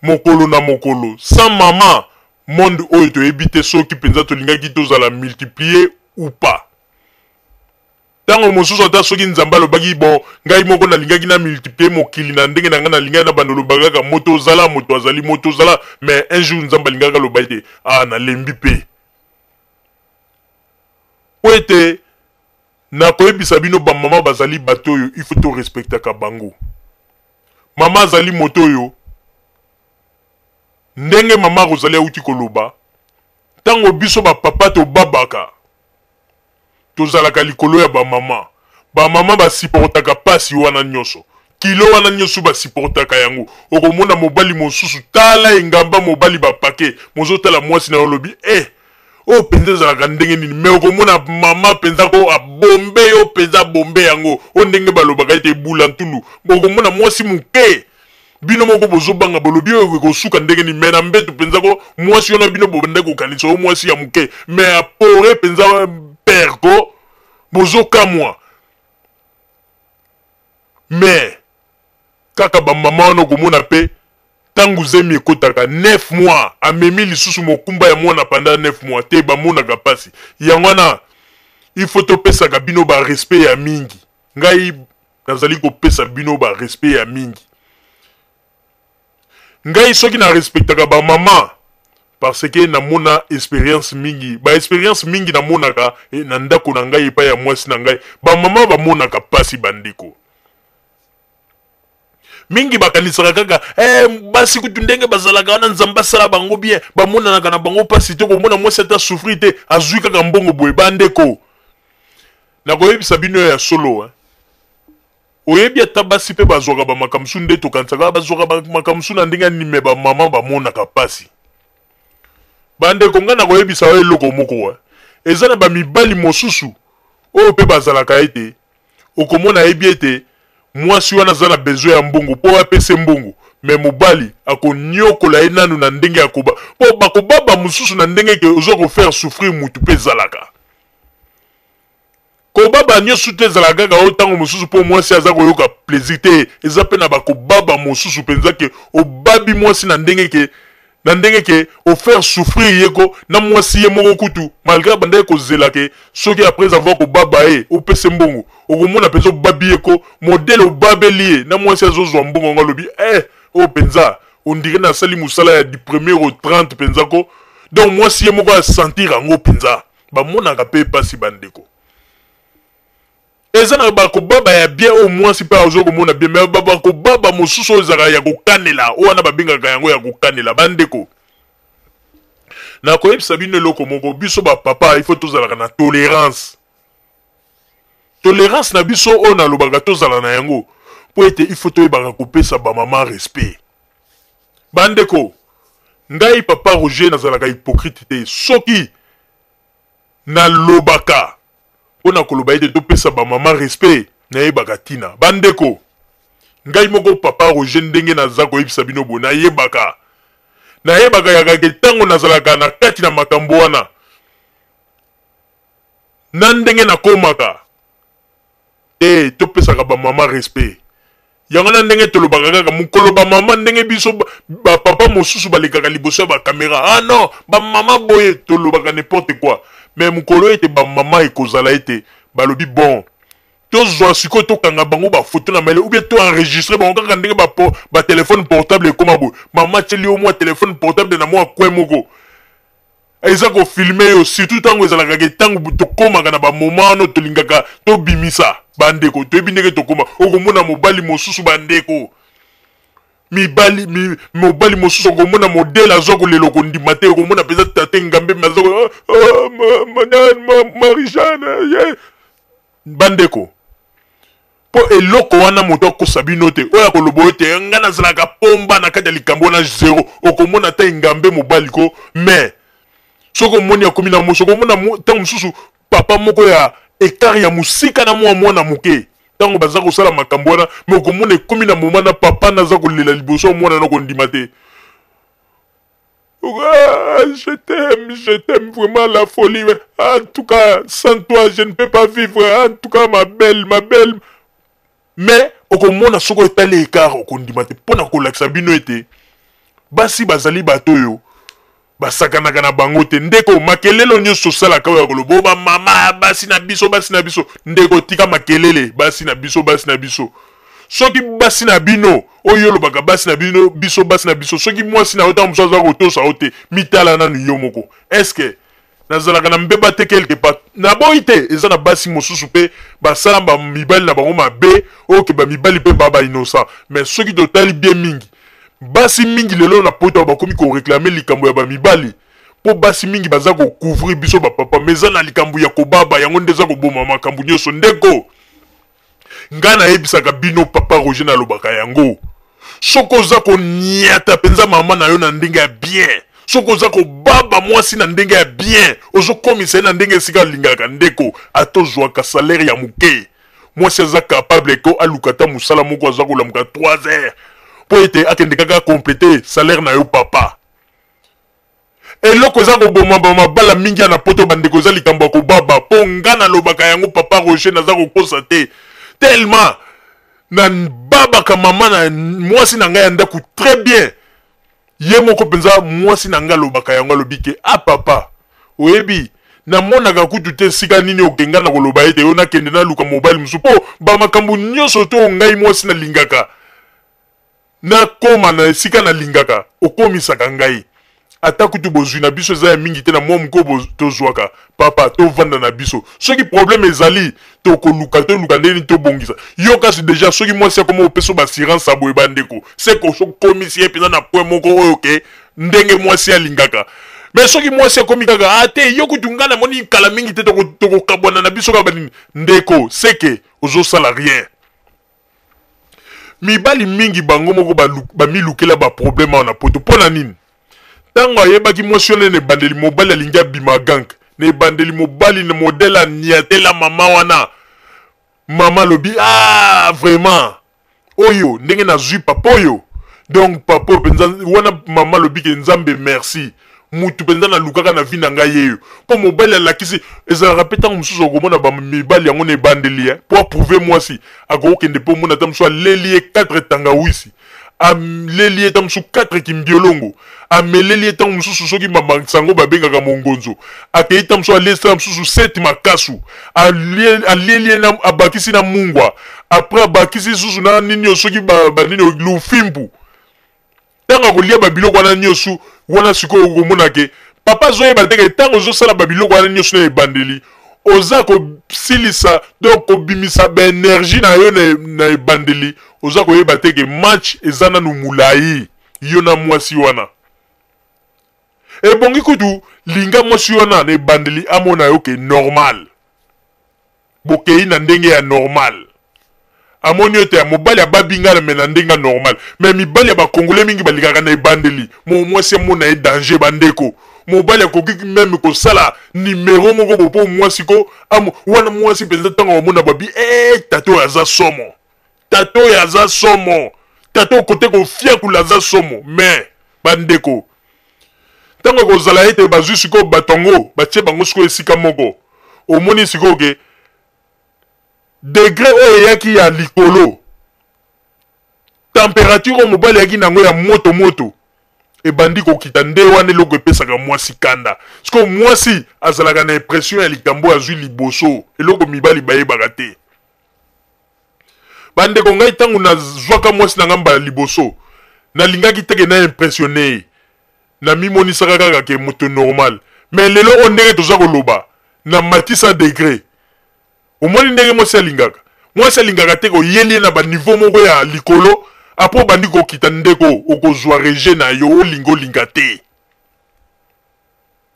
mokolo na mokolo. Sans mama monde oyo toyebi te soki mpenza tolingaki tozala multiplier ou pas. Tango mosusu ata soki nzambe alobaki bon ngai moko nalingaki na multiplier mokili na ndenge na ngai nalingaki na bando lobaka kaka moto ozala moto azali moto ozala mais un jour nzambe alingaka loba ete nalembi pe. Po ete na koyebisa bino bamama bazali bato oyo il faut to respectaka bango. Mama azali moto oyo ndenge Mama Rosalie auti koloba tango biso bapapa tobabaka tozalaka likolo ya bamama. Bamama basiportaka pasi wana nyonso kilo wana nyonso basiportaka yango. Okomona mobali mosusu tala engamba mobali bapake mozotala mwasi na olobi o penza zalaka ndenge nini me okomona mama penza ko abombe yo penza bombe yango o ndenge balobaka ete bula ntulu okomona mwasi muke bino moko bozobanga bolobi oyo kosuka ndenge ni me na mbetu penza ko mwasi ona bino bobende kokanisa o mwasi ya muke me apore penza perko bozokamwa me kaka bamama wana okomona pe tangu zemi ekotaka 9 mois amemi lisusu mokumba ya mwana panda 9 mois te bamonaka pasi yango wana il faut topesaka bino ba respect ya mingi. Ngai nazali kopesa bino ba respect ya mingi. Ngai soki na respectaka ba mama parce que namona experience mingi ba experience mingi namonaka na ndako na ngai epai ya mwasi na ngai ba mama bamonaka pasi bandeko mingi bakanisaka kaka basi kutu ndenge bazalaka wana nzambe asala bango bien bamonanaka na bango pasi te komona mwasi ata souffrir te azwi kaka mbongo boye bandeko. Nakoyebisa bino ya solo oyebi ata basi mpe bazwaka bamakamsu nde tokanisaka bazwaka bamakamsu na ndenge nime bamama bamonaka pasi bandeko. Nga nakoyebisa yo eloko moko eza na bamibali mosusu oyo mpe bazalaka ete okomona yebi ete mwasi wana aza na besoin ya mbongo po apese mbongo me mobali akonyokola ye nanu na ndenge ya koba po bakobaba mosusu na ndenge ke oza kofaire souffrir mutu mpe ezalaka kobaba nyonso te ezalaka kaka oyo ntango mosusu mpo mwasi aza koyoka plaisir te eza mpe na bakobaba mosusu mpenza ke obabi mwasi na ndenge ke na ndenge ke offert souffrir yeko na mwasi ye moko kutu malgré bande ko zela ke soki après avoir ko baba e o pese mbongo okomona peso babi yeko modèle o babeli na mwasi azozwa mbongo ngalobi o penza on dirait na sali musala ya du 1er au 30 penza ko donc mwasi ye moko a sentir ango penza ba mona ka pe pasi bandeko eza na bako baba ya bien au moins si pas ozo komona bien mais baba ko baba mosusu ozaka ya kokanela o wana babingaka yango ya kokanela bandeko na koyebisa bino eloko moko biso ba papa il faut tozalaka na tolérance na biso oyo nalobaka tozala na yango po ete il faut toyebaka kopesa bamama respect bandeko ngai papa Roger nazalaka hypocrite te soki nalobaka ona koloba ete topesa bamama respect nayebaka tina bandeko ngai moko papa Roger ndenge naza koyebisa bino bo nayebaka yaka ke ntango nazalaka na kati na makambo wana na ndenge nakomaka topesaka bamama respect yango na ndenge tolobaka kaka mokolo bamama ndenge biso bapapa mosusu balekaka liboso ya bakamera ah non bamama boye tolobaka n'importe quoi mais mokolo ete bamama ekozala ete balobi bon tozwa sikoyo tokanga bango bafoto na mele ou bien toenregistre bango kaka ndenge batelefone portable ekoma boye mama tieli yo mwa telefone portable na mwa kwe moko eza kofilme yo surtout ntango ezalaka ke ntango tokomaka na bamoma wana tolingaka tobimisa bandeko toyebi ndenge tokoma okomona mobali mosusu bandeko mobali mosusu okomona modele azwa kolela okondima te okomona mpenza tate ngambe mazoko Marie-Jeanne bandeko po eloko wana moto akosa bino te oyo akoloba ete nga nazalaka pomba na kati ya likambo wana zero okomona te ngambe mobali ko mais soko moni akomi na moso okomona ntango mosusu papa moko ya ekari ya mosika na mwana moke ntango baza kosala makambo wana me okomona ekomi na moma na papa naza kolela liboso ya mwana na kondima te je t'aime vraiment la folie en tout cas sans toi je ne peux pas vivre en tout cas ma belle mais okomona soko etali ekara okondima te mpona kolakisa bino ete basi bazali bato oyo basakanaka na bango te ndeko makelele nyonso osalaka oyo ya koloba bamama basi na biso ndeko tika makelele basi na biso soki basi na bino oyo olobaka basi na biso soki mwasi na yo ntango mosu aza kotosa yo te mitala nanu yo moko eske nazalaka na mbeba te quelque part naboyi te eza na basi mosusu mpe basala bamibali na bango mabe oyoke bamibali mpe baba innocent mais soki totali bien mingi basi mingi lelo na poto bakomi koreklame likambo ya bamibali po basi mingi baza kocouvrir biso bapapa mais eza na likambo ya kobaba yango nde eza koboma makambo nyonso ndeko nga nayebisaka bino papa Roger nalobaka yango soko oza koniata mpenza mama na yo na ndenge ya bien soko oza kobaba mwasi na ndenge ya bien ozokomisa ye na ndenge esika alingaka ndeko atozwaka salaire ya moke mwasi aza capable ko aluka ta mosala moko aza kolamuka 3 heures po ete akende kaka complete salaire na yo papa eloko eza koboma bamabala mingi ya na poto bandeko eza likambo ya kobaba mpo nga nalobaka yango papa Roger naza kokosa te tellement na babaka mama na mwasi na ngai ya ndako très bien ye moko mpenza mwasi na ngai alobaka yango alobi ke papa oyebi namonaka kutu te esika nini okenga na koloba ete yo nakende naluka mobali mosusu mpo bamakambo nyonso to ngai mwasi nalingaka nakoma na esika nalingaka okomisaka ngai ata kutu bozwi na biso eza ya mingi te na mwa moko tozwaka papa tovanda na biso soki problème ezali toluka ndeni tobongisa yo kasi deja soki mwasi akoma opesa bassurance aboye bandeko se kokomisi ye mpenza na point moko oyo ke ndenge mwasi alingaka mais soki mwasi akomi kaka te yo kutu nga namoni kala mingi te tokokabwana na biso kaka banini ndeko seke ozosala rien mibali mingi bango moko bamilukela baproblème awa na poto mpo na nini ntango ayebaki mwasi wana na ebandeli mobali alingi abima gank na ebandeli mobali na modele aniatela mama wana mama lobi vraiment oyo ndenge nazwi papa oyo donc papa mpenza wana mama lobi ke nzambe merci mutu mpenza nalukaka na vi na ngai yeyo mpo mobali alakisi ezalaka mpe ntango mosusu okomona bamibali yango na ebandeli mpo aprouve mwasi akokokende mpo omona ta mosusu aleli ye 4 tangawisi ameleli eta mosusu 4 kimbiolongo ameleli eta mosusu soki masango babengaka mongonzo akei eta mosusu alesa mosusu 7 makasu alieli abakisi na mungwa apres abakisi susu na nini soki banini lufimbu ntango kolia babiloko wana nyonso wana sikoyo okomonake papa azoyeba teke ntango ozosala babiloko wana nyonso na ebandeli oza kosilisa donc kobimisa baénergie na yo na ebandeli oza koyeba teke match eza nanu molai yo na mwasi wana ebongi kutu linga mwasi wana na ebandeli amona yo ke normal bokei na ndenge ya normal amoni yo te ya mobali ababingana me na ndenge normal me mibali ya bakongole mingi balingaka na ebandeli mwasi amona ye danger bandeko mobali akoki meme kosala nimero moko popo mwasi ko wana mwasi mpenza ntango bamona babi tato oyo aza somo tato oyo aza somo tato okote kofiakula aza somo me bandeko ntango kozala ete bazwi sikoyo batongo batie bango sikoyo esika moko omoni sikoyo ke degré oyo eyaki ya likolo température oyo mobali eyaki nango ya moto ebandi kokita nde wana eloko epesaka mwasi kanda siko mwasi azalaka na impression ya likambo azwi liboso eloko mibali bayebaka te bandeko ngai ntango nazwaka mwasi na ngamba ya liboso nalingaki teke na impressionne na mimonisaka kaka ke moto normal me lelo oyo ndenge toza koloba na matisa degré omoni ndenge mwasi alingaka te koyeli na baniveau moko ya likolo apo bandi kokita ndeko okozwa reje na yo olinga te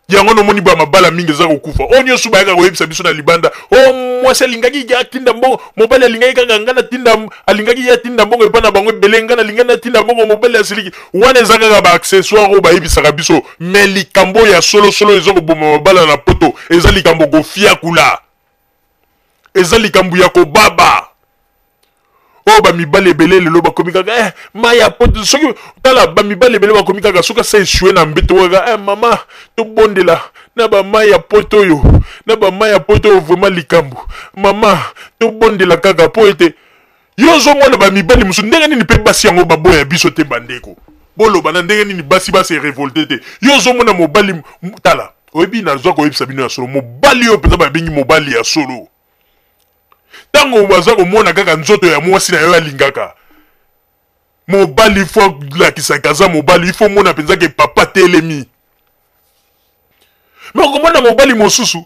yango nomoni ba mabala mingi eza kokufa o nyonso bayaka koyebisa biso na libanda o mwasi alingaki ya tinda mbongo mobali alingaki kaka nga na tinda alingaki ya tinda mbongo epa na bango ebele nga nalinga na tinda mbongo mobali asiliki wana eza kaka baaccessoire oyo bayebisaka biso me likambo ya solosolo eza koboma mabala na poto eza likambo kofiakula eza likambo ya kobaba oyo bamibali ebele lelo bakomi kaka mai ya poto soki tala bamibali ebele bakomi kaka soki asa esue na mbeto kaka mama tobondela na bamai ya poto oyo vraiment likambo mama tobondela kaka po ete yo ozomona bamibali mosusu ndenge nini mpe basi yango baboya biso te bandeko boloba na ndenge nini basi revolte te yo ozomona mobali tala oyebi nazwa koyebisa bino ya solo mobali oyo mpenza babengi mobali ya solo tango baza komona kaka nzoto ya mwasi na yo alingaka mobali ifo lakisaka aza mobali ifo mona mpenza ke papa telemi me okomona mobali mosusu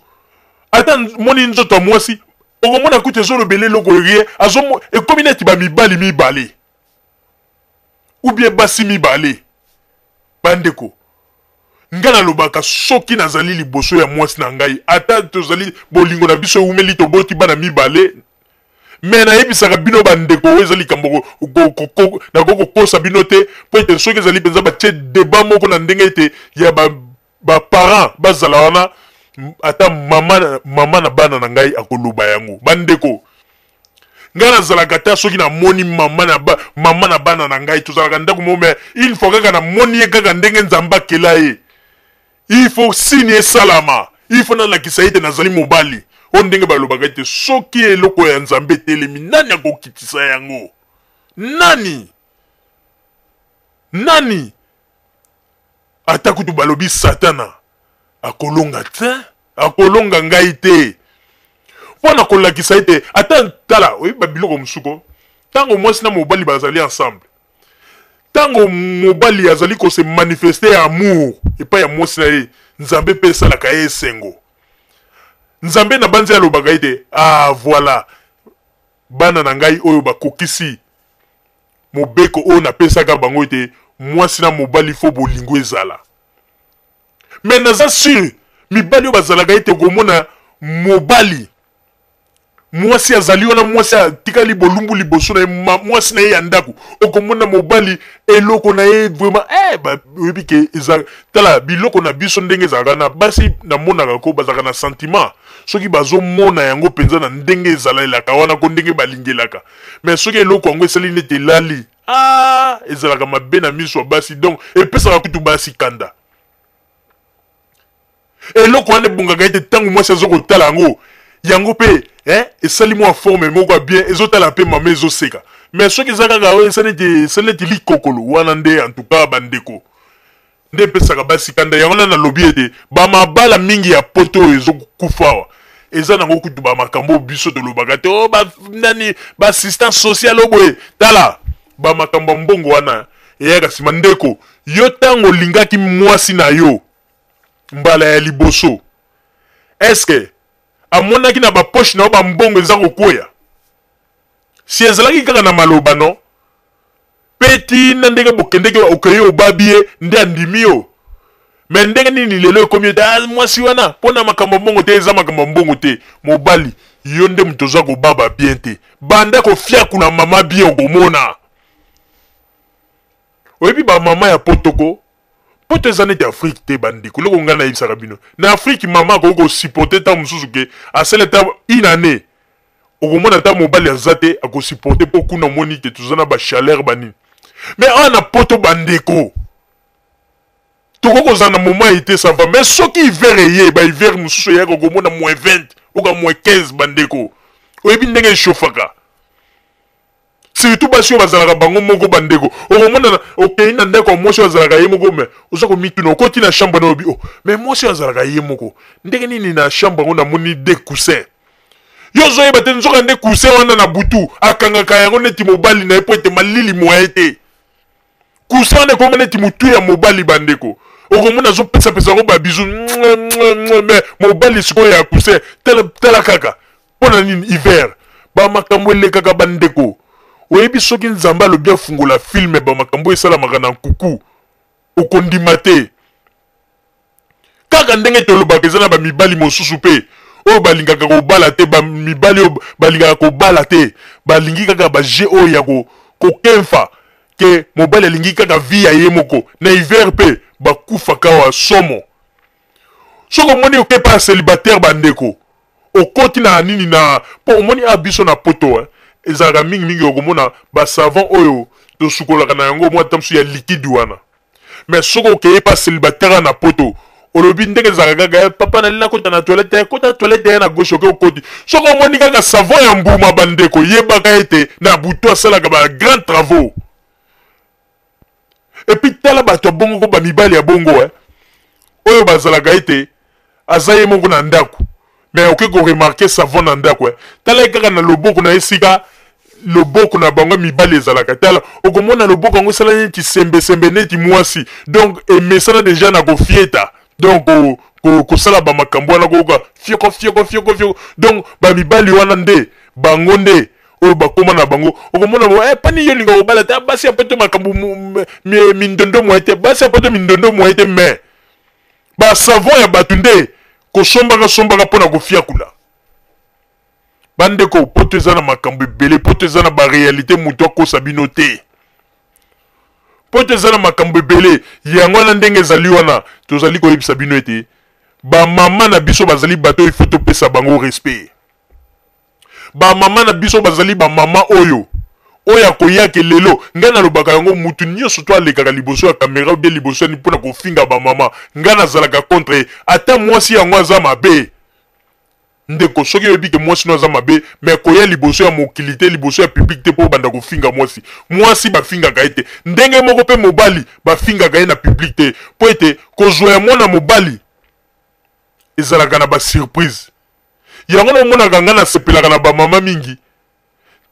ata moni nzoto ya mwasi okomona kutu ezolobele eloko rie ekomi neti bamibali mibale ubie basi mibale bandeko nga nalobaka soki nazali liboso ya mwasi na ngai ata tozali bolingo na biso eumeli toboti bana mibale me nayebisaka bino bandeko oyo eza likambo nakokokosa bino te po ete soki ezali mpenza batie deba moko na ndenge ete ya baparent bazala wana ata mama na bana na ngai akoloba yango bandeko ngai nazalaka te soki namoni mama na bana na ngai tozalaka ndako mo me il faut kaka namoni ye kaka ndenge nzambe akela ye il faut sini esalama il faut nalakisa ete nazali mobali o ndenge balobaka ete soki eloko ya nzambe etelemi nani akokitisa yango nani ata kutu balobi satana akolonga te akolonga ngai te mpo na kolakisa ete ata tala oyeba biloko mosuko ntango mwasi na mobali bazali ensemble ntango mobali azali kose manifeste amour epai ya mwasi na ye nzambe mpe esalaka ye esengo nzambe na banzi alobaka ete voilà bana na ngai oyo bakokisi mobeko oyo napesaka bango ete mwasi na mobali fo bolingo ezala me naza sur mibali oyo bazalaka ete komona mobali mwasi azali wana mwasi atikali bolumbu liboso na ye mwasi na ye ya ndako okomona mobali eloko na ye vraiment oyebi ke tala biloko na biso ndenge ezalaka na basi namonaka ko bazalaka na sentiment soki bazomona yango mpenza na ndenge ezalelaka wana ko ndenge balingelaka mais soki eloko yango esali nete elali ezalaka mabe na miso ya basi donc epesaka kutu basi kanda eloko wana ebongaka ete ntango mwasi azokotala yango mpe esali mwa forme moko ya bien ezotala mpe mama ezoseka mais soki eza kaka oyo esaleti likokolo wana nde en tout cas bandeko nde epesaka basikanda yango na nalobi ete bamabala mingi ya poto oyo ezokufa awa eza nango kutu bamakambo biso tolobaka te o nani baassistance sociale oboye tala bamakambo mbongo wana eyaka nsima ndeko yo ntango olingaki mwasi na yo mbala ya liboso eske amonaki na baposhe na yo bambongo eza kokwea si ezalaki kaka na maloba no peti na ndenge bokendeki okeye obabi ye nde andimi yo me ndenge nini lelo ekomi ete mwasi wana mpo na makambo mbongo te eza makambo mbongo te mobali yo nde moto oza kobaba bien te banda kofiakuna mama bien okomona oyebi bamama ya potoko poto eza neti afrike te bandeko loko ngai nayebisaka bino na afrike mama akoki kosiporte ta mosusu ke asala ta inane okomona ta mobali aza te akosiporte mpo kuna omoni ke toza na bachaleur banini me awa na poto bandeko tokoki kozala na moment ete sava me soki hiver eye bahiver mosusu eyaka okomona moins 20 oka moins 15 bandeko oyebi ndenge eshofaka surtout basi oyo bazalaka bango moko bandeko okomona okei na ndeko mwasi oyo azalaka ye moko me oza komituna okoti na chambre na obi me mwasi oyo azalaka ye moko ndenge nini na chambre yango namoni de coussin yo ozoyeba te nzoka nde coussin wana na butu akangaka yango neti mobali na ye po ete malili mwaye te coussin wana ekoma neti motu ya mobali bandeko okomona azopesapesa yango babizu me mobali sikoyo ya coussin tala kaka mpo na nini hiver bamakambo elekaka bandeko oyebi soki nzambe alobi afungola filme bamakambo esalamaka na nkuku okondima te kaka ndenge tolobaka eza na bamibali mosusu mpe oyo balingaka kobala te bamibali oyo balingaka kobala te balingi kaka baje oyo ya kokemfa ke mobali alingi kaka vi ya ye moko na hiver mpe bakufaka wa somo soki omoni okepa ya célibataire bandeko okoti na nini na mpo omoni abiso na poto ezalaka mingimingi okomona basavant oyo tosukolaka na yango mwa tamsu ya liquide wana mais soki okeye pa célibataire na poto olobi ndenge ezalaka kaka papa nalela kota na toilette kota toilette ya na gauche oke okoti soki omoni kaka savant ya mbuma bandeko yebaka ete na butu asalaka ba grand travaux epuis tala bato ya bongo ko bamibali ya bongo oyo bazalaka ete aza ye moko na ndako mais oke koremarke savant na ndako tala kaka na loboko na esika loboko na bango mibali ezalaka tala okomona loboko yango esala neti sembesembe neti mwasi donc emesana deja na kofieta donc kosala bamakambo wana koyoka fioko donc bamibali wana nde bango nde oyo bakoma na bango okomona pani yo linga kobala te basi apoto makambo mindondo mwa te basi apoto mindondo mwa te mais basavant ya bato nde kosombaka mpona kofiakula bandeko poto eza na makambo ebele poto eza na barealité moto akosa bino te poto eza na makambo ebele yango wana ndenge ezali wana tozali koyebisa bino ete bamama na biso bazali bato oyo ifo topesa bango respect bamama na biso bazali bamama oyo akoyake lelo ngai nalobaka yango mutu nyonso to alekaka liboso ya kamera ode liboso yani mpona kofinga bamama ngai nazalaka contre ata mwasi yango aza mabe ndeko soki oyebi ke mwasi no aza mabe me koya liboso ya mokili te liboso ya public te mpo banda kofinga mwasi bafingaka ye te ndenge moko mpe mobali bafingaka ye na public te mpo ete kozwa ya mwana mobali ezalaka na basurprise yango namonaka ngai nasepelaka na bamama mingi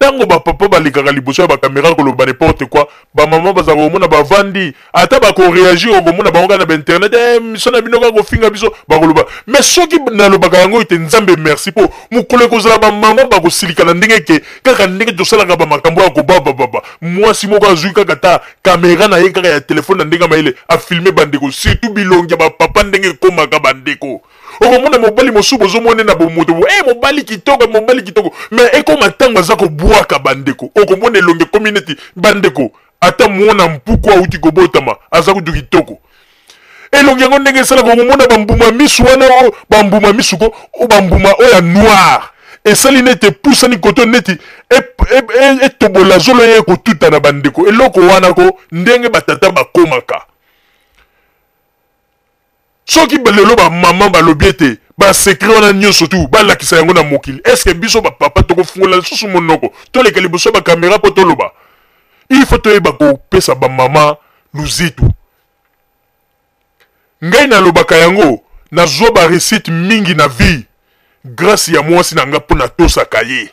ntango bapapa balekaka liboso ya bakamera koloba n'importe quoi bamama bazaka komona bavandi ata bakoreagir okomona bango kaka na bainternet miso na bino kaka kofinga biso bakoloba mais soki nalobaka yango ete nzambe merci mpo mokolo ekozala bamama bakosilika na ndenge ke kaka ndenge tosalaka bamakambo ya kobabababa mwasi moko azwi kaka ta kamera na ye kaka ya telefone na ndenge mayele afilme bandeko surtout bilongi ya bapapa ndenge ekomaka bandeko okomona mobali mosusu bozomonena bomoto mobali kitoko mais ekoma ntango aza kobwaka bandeko okomona elongi ekomi neti bandeko ata mwana mpuku auti kobotama aza kutu kitoko elongi yango ndenge esalaka okomona bambuma misu wana bambuma misuko bambuma oyo ya noir esali neti epusani koto neti etobola zolo ye kotuta na bandeko eloko wana ko ndenge batata bakomaka soki lelo bamama balobi ete ba secret wana nyonso tu balakisa yango na mokili. Est-ce que biso ba papa toko fungola lisusu monoko to leka liboso ba caméra po toloba? Il faut toyeba kopesa ba mama luzitu. Ngai na lobaka yango nazwa ba recette mingi na vie grâce ya mwasi na nga pona tosaka ye.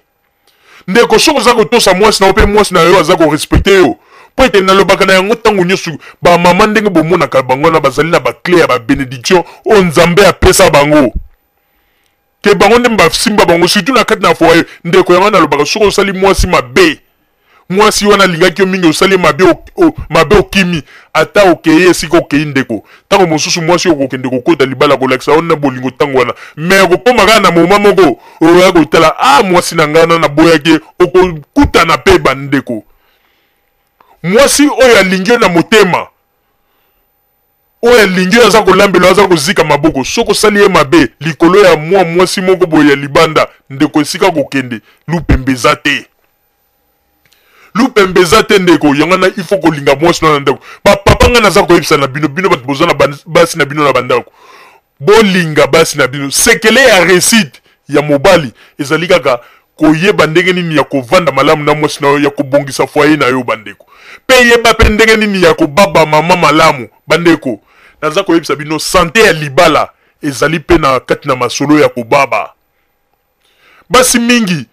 Ndeko soko za kotosa mwasi na ope mwasi na yo aza ko respecter yo. Po ete na lobaka na yango tango nyonso ba mama ndenge bomonaka bango na bazali na ba clé ya ba bénédiction o Nzambe apesa bango. Ke bango nde basimba bango surtout na kati na foyer ndeko yango na lobaka soko osali mwasi mabe. Mwasi wana lingaki yo mingi osali mabe okimi ata okeye esika okei ndeko. Tango mosusu mwasi okokende kokota libala kolakisa ona bolingo tango wana. Me okokoma kaka na moma moko oya kotala mwasi na ngana na boyaki okokuta na pe bandeko. Mwasi oyo alingi yo na motema. Oyo alingi yo aza kolambela aza kozika maboko. Soko sali ye mabe likolo ya mwasi moko boye ya libanda ndeko esika kokende lupembeza te. Lupembeza te ndeko yangana il faut kolinga mwasi na ndeko. Papa nga naza koyebisa na bino bato bozana basi na bino na bandako. Bolinga basi na bino. Sekele ya réussite ya mobali ezali kaka koyeba ndenge nini ya kovanda malamu na mwasi na yo ya kobongisa foyer na yo bandeko. Pe yeba pe ndenge nini ya kobaba mama malamu bandeko. Naza koyebisa bino santé ya libala ezali pe na kati na masolo ya kobaba. Basi mingi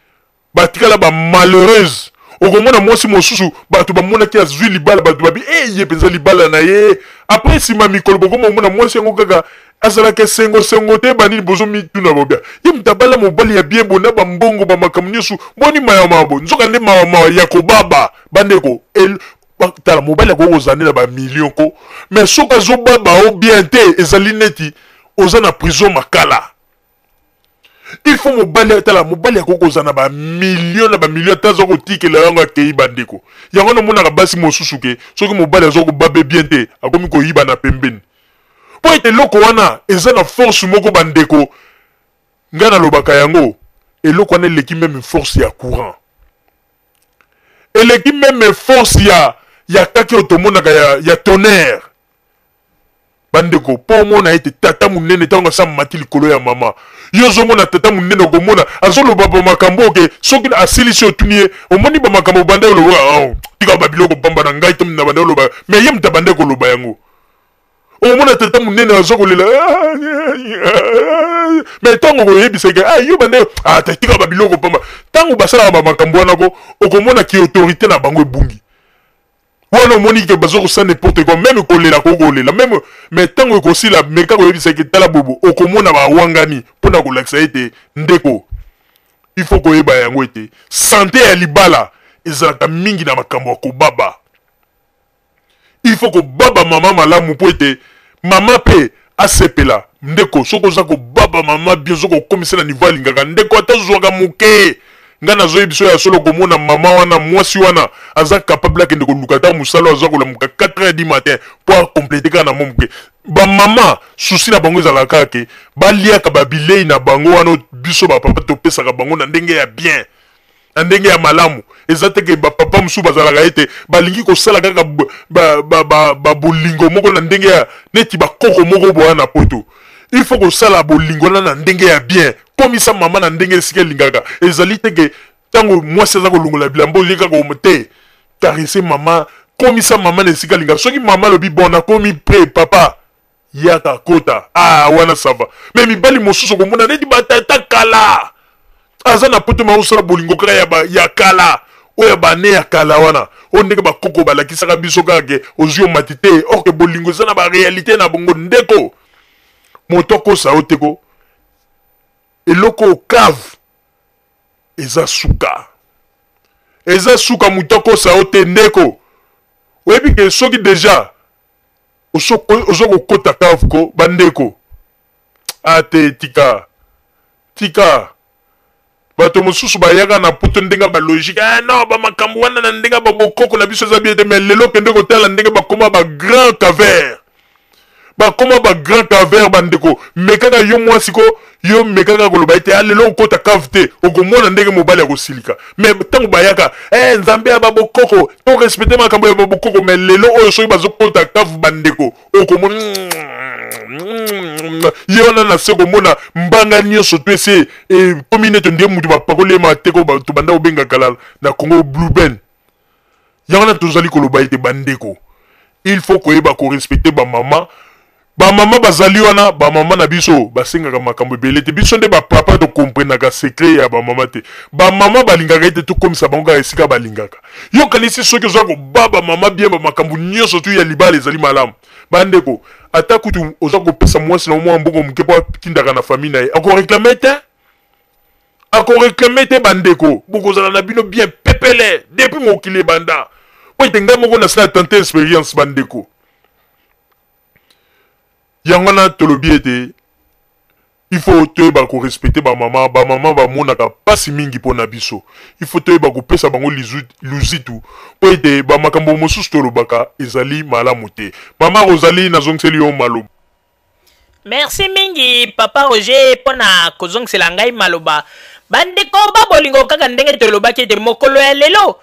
batikala ba malheureuse. Okomona mwasi mosusu bato bamona ki azwi libala bato babi ye penza libala na ye. Après sima mikolo bokoma omona mwasi yango kaka azalaka sengo te banini bozo mituna bobia. Ye mtabala mobali ya bien bona bambongo ba makambo nyonso boni maya mabo. Nzoka nde mama ya kobaba bandeko. Tala mobali ya kozana na ba million ko. Mais soka zo baba o bien te ezali neti oza na prison makala. Il faut mobali tala mobali ya kozana ba million tazo ko tikela yango akei bandeko. Yango no mona ka basi mosusu ke soki mobali azo ko babe bien te akomi ko yiba na pembeni. Po ete loko wana eza na force moko bandeko. Ngana lobaka yango eloko wana eleki même force ya courant. Eleki même force ya kaki otomonaka ya tonnerre. Bandeko po mona ete tata munene tango sa mati likolo ya mama. Yozo mona tata munene okomona azolo baba makambo ke soki asilisi otunie omoni ba makambo banda lo tika babiloko pamba na ngai to na banda lo ba me yem tabande ko loba yango. Omona tata munene azoko lela me tango ko yebisa ke yo bande tika babiloko pamba tango basala ba makambo wana ko okomona ki autorité na bango ebungi. Wana moni ke bazo ko sa n'importe quoi même ko lela même mais tango ko sila meka ko yebisa ke tala bobo okomona ba wangani pona ko lakisa ete ndeko il faut ko yeba yango ete santé ya libala ezalaka mingi na makambo ko baba. Il faut ko baba mama malamu po ete mama pe asepela ndeko soko za ko baba mama bien soko komisa na niveau lingaka ndeko atazwaka muke. Ngana zoe biso ya solo komona mama wana mwasi wana aza capable akende koluka ta musalo aza kolamuka 4h du matin pour compléter kana momke. Ba mama souci na bango ezalaka ke baliaka ba bilei na bango wana biso ba papa topesaka bango na ndenge ya bien. Na ndenge ya malamu. Ezate ke ba papa musu bazalaka ete balingi kosala kaka ba bolingo moko na ndenge ya neti ba koko moko boya na poto. Il faut que ça la bolingo na ndenge ya bien. Comme ça maman na ndenge sike lingaka. Ezali teke tango moi c'est ça ko longola bilambo lika ko mote. Caresser maman comme ça maman na sike lingaka. Soki maman lobi bon akomi prêt papa. Yaka kota. Wana ça va. Mais mi bali mosusu ko mona neti batata kala. Azana poto ma usala bolingo kaka ya kala. Oya bane ya kala wana. Ondeke ba koko balakisaka biso kaka ozio matite. Or que bolingo ça na ba réalité na bongo ndeko. Motoko sa oteko eloko cave eza suka mutoko sa otendeko oyebi ke soki deja ozoko kota cave ko bandeko ate tika bato mosusu bayaka na poto ndenga ba logique non ba makambo wana na ndenga ba bokoko na biso za biete mais lelo kende ko tala ndenga ba koma ba grand caverne. Bakoma ba grand caverne bandeko mekaka yo mwasi ko yo mekaka koloba ete alelo okota cave okomona ndenge mobali ya kosilika mais tango bayaka nzambe ya babokoko to respecter makambo ya babokoko mais lelo oyo soki bazokota cave bandeko okomona Yona na seko mona mbanga nyonso to ese komine to ndie mutu bapakole mateko to banda obenga kala na Congo Blue Ben. Yona tozali koloba ete bandeko. Il faut koyeba ko respecter ba mama. Ba mama bazali wana ba mama na biso basengaka makambo ebele te biso nde ba papa to comprendre ka secret ya ba mama te. Ba mama balingaka ete to komisa bango ka esika balingaka. Yo kanisi soki zo ko baba mama bien ba makambo nyonso tu ya libala ezali malamu. Bandeko ata kutu oza ko pesa mwasi na mwa mbongo muke po kindaka na famille na ye. Ako réclamer te bandeko. Boko zala na bino bien pepele depuis mokili banda. Po itenga moko na sa tante expérience bandeko. Yangana tolobi ete il faut toyeba ko respecter ba mama ba monaka pasi mingi pona biso. Il faut toyeba ko pesa bango luzitu po ete ba makambo mosusu tolobaka ezali malamu te. Mama Rosalie nazongiseli yo maloba. Merci mingi papa Roger pona kozongisela ngai maloba. Bandeko ba bolingo kaka ndenge tolobaki ete mokolo ya lelo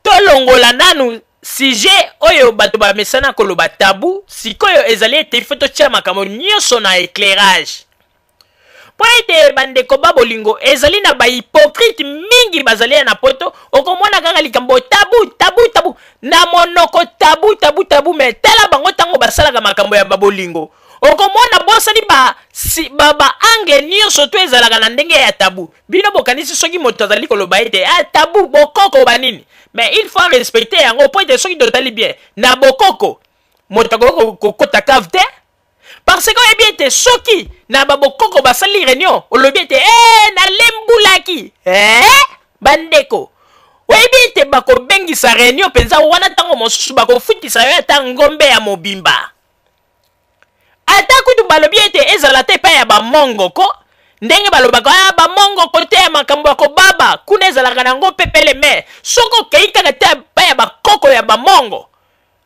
tolongola nanu sujet oyo bato ba mesana koloba tabu sikoyo ezali ete foto tia makambo nyonso na éclairage. Po ete bandeko ba bolingo ezali na ba hypocrite mingi bazali na poto okomona kaka likambo tabu na monoko tabu me tala bango tango basalaka makambo ya ba bolingo okomona bosali ba angle nyonso to ezalaka na ndenge ya tabu bino bokanisi soki moto azali koloba ete tabu bokoko banini. Mais il faut respecter yango po ete soki totali bien na bokoko moto kokota cave te parce que oyebi ete soki na babokoko basali réunion olobi ete nalembulaki bandeko oyebi ete bakobengisa réunion mpenza wana ntango mosusu bakofutisa yo ata ngombe ya mobimba ata kutu balobi ete ezala te epai ya bamongoko ndenge balobaka bamongoko te ya makambo ya kobaba kuna ezalaka nango pepele me soko okei kaka te epai ya bakoko ya bamongo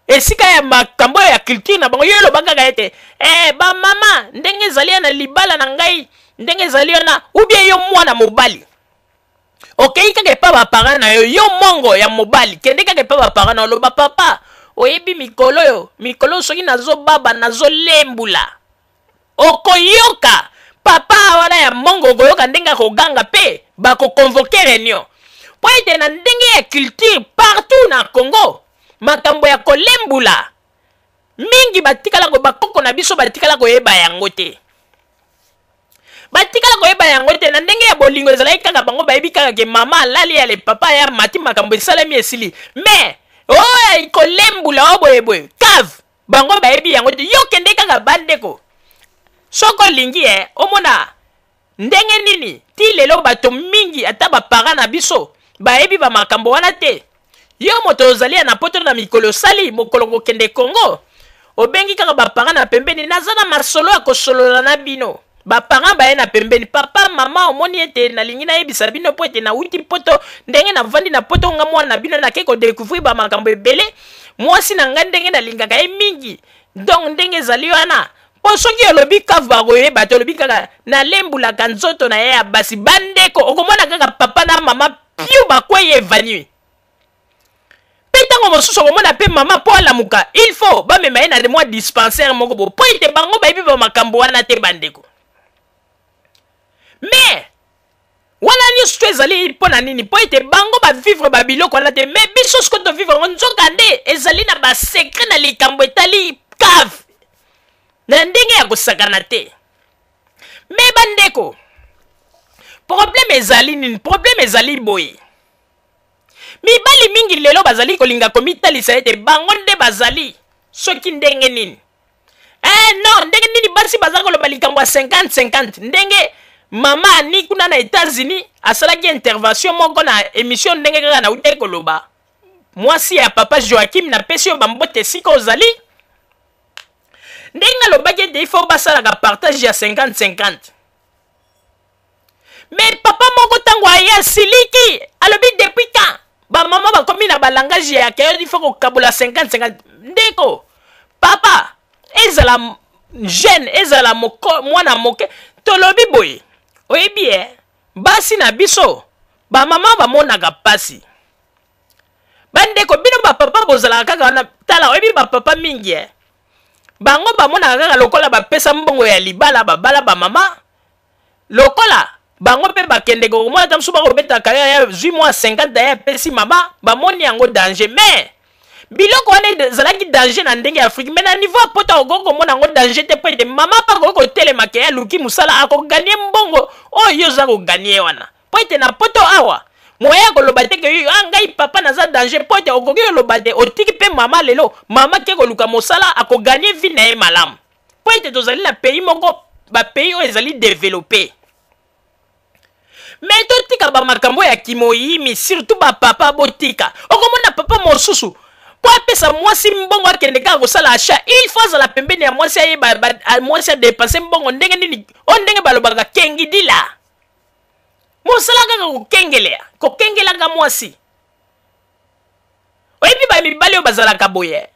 esika ya makambo ya culture na bango yo elobaka ete bamama ndenge ezali na libala na ngai ndenge ezali na ubie yo mwana mobali okei kaka epai bapara na yo mongo ya mobali kende kaka epai bapara na oloba papa oyebi mikolo soki nazobaba nazolembula okoyoka papa wana ya mongo okoyoka ndenge akoganga pe bakoconvoke réunion po ete na ndenge ya culture partout na Congo makambo ya kolembula mingi batikalako bakoko na biso batikala koyeba yango te na ndenge ya bolingo ezalaki kaka bango bayebi kaka ke mama alali ya le papa ya mati makambo esalemi esili me oyo kolembula oboyeboye cave bango bayebi yango te yo kende kaka bandeko soko lingi omona ndenge nini ti lelo bato mingi ata bapara na biso bayebi ba makambo wana te yo moto ozali na poto na mikolo sali mokolo kokende Congo obengi kaka bapara na pembeni naza na masolo ya kosolola na bino bapara baye na pembeni papa mama omoni ete nalingi nayebisa bino po ete nauti poto ndenge navandi na poto nga mwana na bino nake kodécouvrir ba makambo ebele mwasi na ngai ndenge nalingaka ye mingi donc ndenge ezali wana po soki olobi kavu bakoyeba te olobi kaka nalembulaka nzoto na ye ya basi bandeko okomona kaka papa na mama piu bakwei evanie pe ntango mosusu okomona pe mama po alamuka il faut bamema ye na mwa dispensaire moko bo po ete bango bayebi ba makambo wana te bandeko mais wana nyonso to ezali mpo na nini po ete bango bavivre babiloko wana te mais biso siko tovivre ngo nzoka nde ezali na basekret na likambo etali cave na ndenge ya kosakana te me bandeko problème ezali nini problème ezali boye mibali mingi lelo bazali kolinga komitalisa ete bango nde bazali soki ndenge nini non ndenge nini basi bazali koloba likambo ya 50-50 ndenge mama ani kuna na États-Unis asalaki intervention moko na émission ndenge kaka na ute koloba mwasi ya papa Joachim na pesi yo bambote sika ozali ndenge alobaki ete ifo basalaka partage ya 50-50 mais papa moko ntango aye asiliki alobi depuis quand bamama bakomi na balangage ya keyo ifo kokabola 50-50 ndeko papa ezala jeune ezala mwana moke tolobi boye oyebi basi na biso bamama bamonaka pasi bandeko bino bapapa bozalaka kaka wana tala oyebi bapapa mingi bango bamona kaka lokola bapesa mbongo ya libala babala ba mama lokola bango pe bakende ko mona tam suba ko beta kaya ya 8 mois 50 ya pesi mama bamoni yango danger mais biloko wana zalaki danger na ndenge ya Afrique mais na niveau pota okoko mona yango danger te pete mama pa ko telema ke ya luki musala ako gagner mbongo oyo za ko gagner wana pete na poto awa moya ko loba te ke ngai papa na za danger pete okoki loba te otiki pe mama lelo mama ke ko luka musala ako gagner vie na e malamu pete tozali na pays moko ba pays oyo ezali développé mais totika ba makambo ya kimoyimi surtout ba papa botika okomona papa mosusu po apesa mwasi mbongo akende kaka kosala achat il faut azala pembeni ya mwasi ayeba mwasi adepanse mbongo ndenge nini o ndenge balobaka kengidila mosala kaka kokengelaka mwasi oyebi bamibali oyo bazalaka boye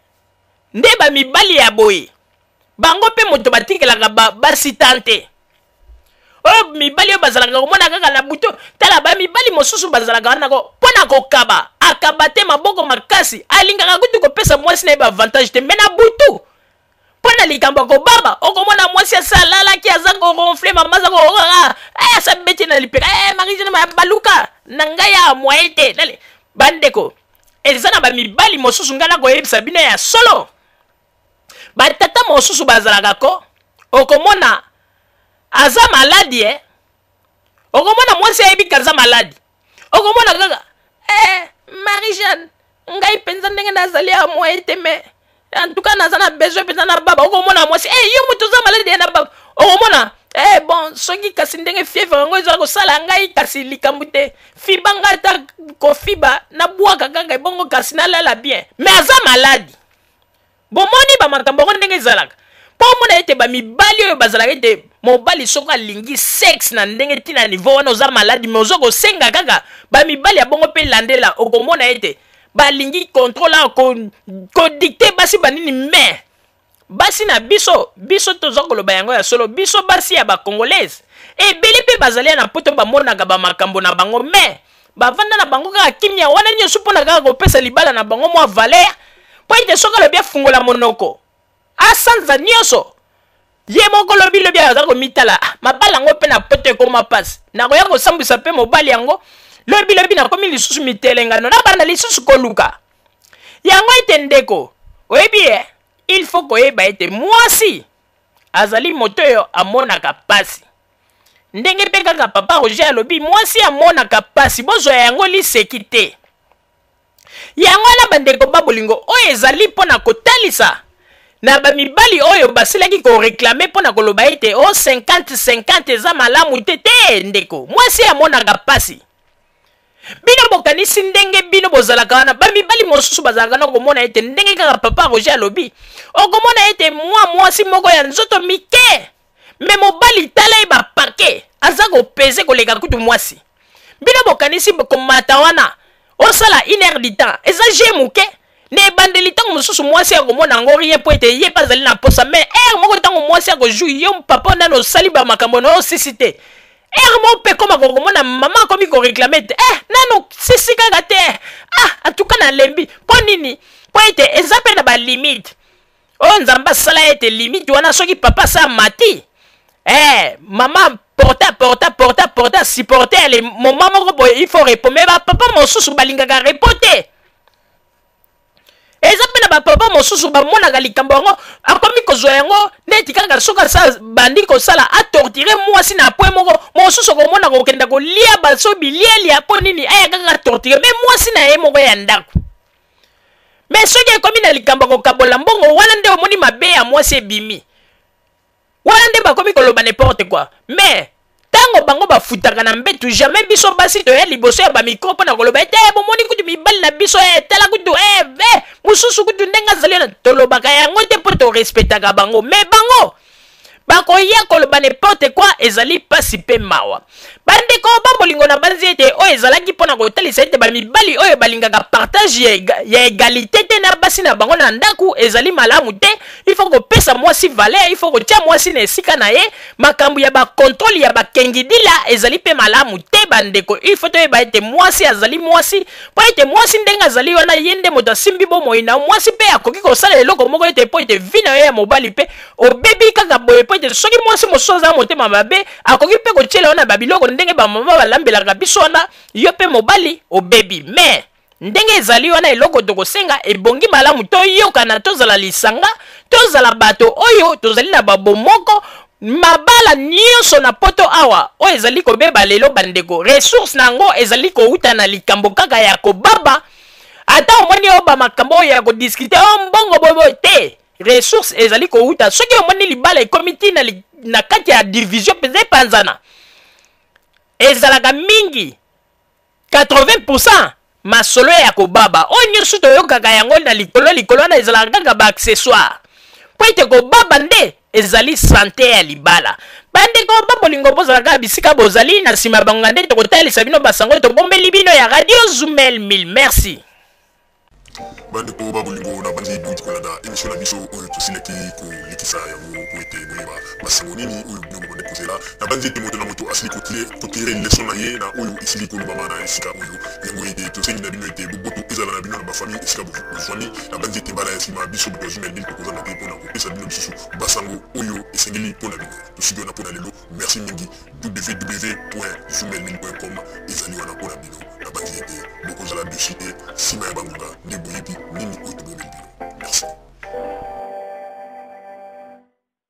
nde bamibali ya boye bango mpe moto batikelaka basitante oyo mibali oyo bazalaka komona kaka na buto tala bamibali mosusu bazalaka wana mpona kokaba akaba te maboko makasi alingaka kutu kopesa mwasi na ye baavantage te me na butu mpona likambo kobaba okomona mwasi asalalaki aza koronfle mama aza kookaka asa beti na lipeka marijana baluka na ngai ya mwaye te nale bandeko eza na bamibali mosusu ngai na koyebisa bino ya solo batata mosusu bazalaka ko okomona aza maladi okomona mwasi ayebika aza maladi okomona kaka Marie-Jeanne ngai penza ndenge nazali ya mwaye te me en tout cas naza na besoin penza na baba okomona mwasi yo moto oza maladi ya na baba okomona bon soki kasi ndenge fievre yango ezala kosala ngai kasi likambo te fiba ngai ata kofiba nabwaka kaka ebongo kasi nalala bien mais aza maladi bomoni bamakambo yango ndenge ezalaka mpo omona ete bamibali oyo bazalaka ete mobali soko alingi sexe na ndenge ntina niveau wana oza maladi me oza kosenga kaka bamibali ya bongo mpe landela okomona ete balingi contrôle kodikte basi banini me basi na biso toza koloba yango ya solo biso basi ya bacongolaise ebele mpe bazali na poto bamonaka bamakambo na bango me bavanda na bango kaka kimia wana nyonso mpona kaka kopesa libala na bango mwa valer mpo ete soki alobi afungola monoko asanza nyonso ye moko lobi aza komitala mabala yango mpe na poto ekoma pasi nakoya kosambwisa mpe mobali yango lobi nakomi lisusu mitelengano na bana lisusu koluka yango ete ndeko oyebi il faut koyeba ete mwasi azali moto oyo amonaka pasi ndenge mpe kaka papa Roger alobi mwasi amonaka pasi bozwa yango liseki te yango na bandeko babolingo oyo ezali mpona kotalisa na bamibali oyo basilaki koreklame mpona koloba ete 50-50 eza malamu te ndeko mwasi amonaka pasi bino bokanisi ndenge bino bozalaka wana bamibali mosusu bazalaka na komona ete ndenge kaka papa Roger alobi okomona ete mwasi moko ya nzoto mike me mobali tala ye bapake aza kopeze koleka kutu mwasi bino bokanisi komata wana osala 1 heure du temps eza je moke na ebandeli ntango mosusu mwasi akomona yango rien po ete ye mpe azali na posa me ere moko ntango mwasi akozwi yo papa nano osali bamakambo na osisi te ere moko mpe koma kokomona mama akomi koreklame te nano sisi kaka te atuka na lembi mpo nini mpo ete eza mpe na balimite oyo nzambe asala ete limite wana soki papa asa mati mama porta supporter le moment moko boye il faut répondre mais bapapa mosusu balingaka repo te eza mpe na bapapa mosusu bamonaka likambo yango akomi kozwa yango neti kaka soki asa bandi kosala atortire mwasi na pwe moko mosusu komona kokenda kolia baso bilielia mpo nini aya kaka atortire me mwasi na ye moko ya ndako me soki ekomi na likambo kokabola mbongo wana nde omoni mabe ya mwasi ebimi wana nde bakomi koloba n'importe quoi me tango bango bafutaka na mbetu jamais biso basi toya liboso ya bamikro mpona koloba ete bomoni kutu mibali na biso tala kutu mosusu kutu ndenge azali na tolobaka yango te mpo torespectaka bango me bango bakoya koloba n'importe quoi ezali pasi mpe mawa bandeko babolingo na banzi ete oyo ezalaki mpona kotalisa ete bamibali oyo balingaka partage ya egalite te na basi na bango na ndaku ezali malamu te. Il faut kopesa mwasi valeur, il faut kotia mwasi na esika na ye. Makambo ya bakontrole ya bakengidila ezali pe malamu te bandeko. Il faut toyeba ete mwasi azali mwasi, po ete mwasi ndenge azali wana ye nde moto asimbi bomoi na mwasi pe akoki kosala eloko moko ete po ete vi na ye ya mobali pe obebi kaka boye po ete soki mwasi mosusu aza motema mabe akoki pe kotiela wana babiloko ndenge bamama balambelaka biso wana yo pe mobali obebi. Mais ndenge ezali wana eloko tokosenga ebongi malamu toyokana tozala lisanga tozala bato oyo tozali na babomoko mabala nyonso na poto awa oyo ezali kobeba lelo bandeko ressource nango ezali kouta na likambo kaka ya kobaba ata omoni oyo bamakambo oyo ya kodiskute o mbongo bobo te ressource ezali kouta soki omoni libala ekomiti na kati ya division mpenza epanzana ezalaka mingi 80% masolo ya kobaba oyo nyonso toyokaka yango na likolo wana ezalaka kaka baaccessoire po ete kobaba nde ezali sante ya libala. Bandeko babolingo bozalaka bisika bozali na nsima bango nde tokotalisa bino basango tobombeli bino ya Radio Zumel 1000. Merci. bandeko babolingo na bandi duti kolanda émission na biso oyo tosilaki kolikisa yango po ete boyeba basango nini oyo bino bande kozela na bandi ete moto na moto asili kotire leson na ye na oyo esili kolobama na esika oyo yango ete tosengi na bino ete boboto ezala na bino na bafamille esika bozwami na bandi ete mbala ya nsima biso boto Zumel 1000 tokozanga te mpona kopesa bino lisusu basango oyo esengeli mpona bino tosiki wana mpona lelo. Merci mingi. www.zumel1000.com ezali wana mpona bino na bandi ete bokozala dessus te nsima ya bangonga nde boyebi nini oyo tobomeli bino. Merci.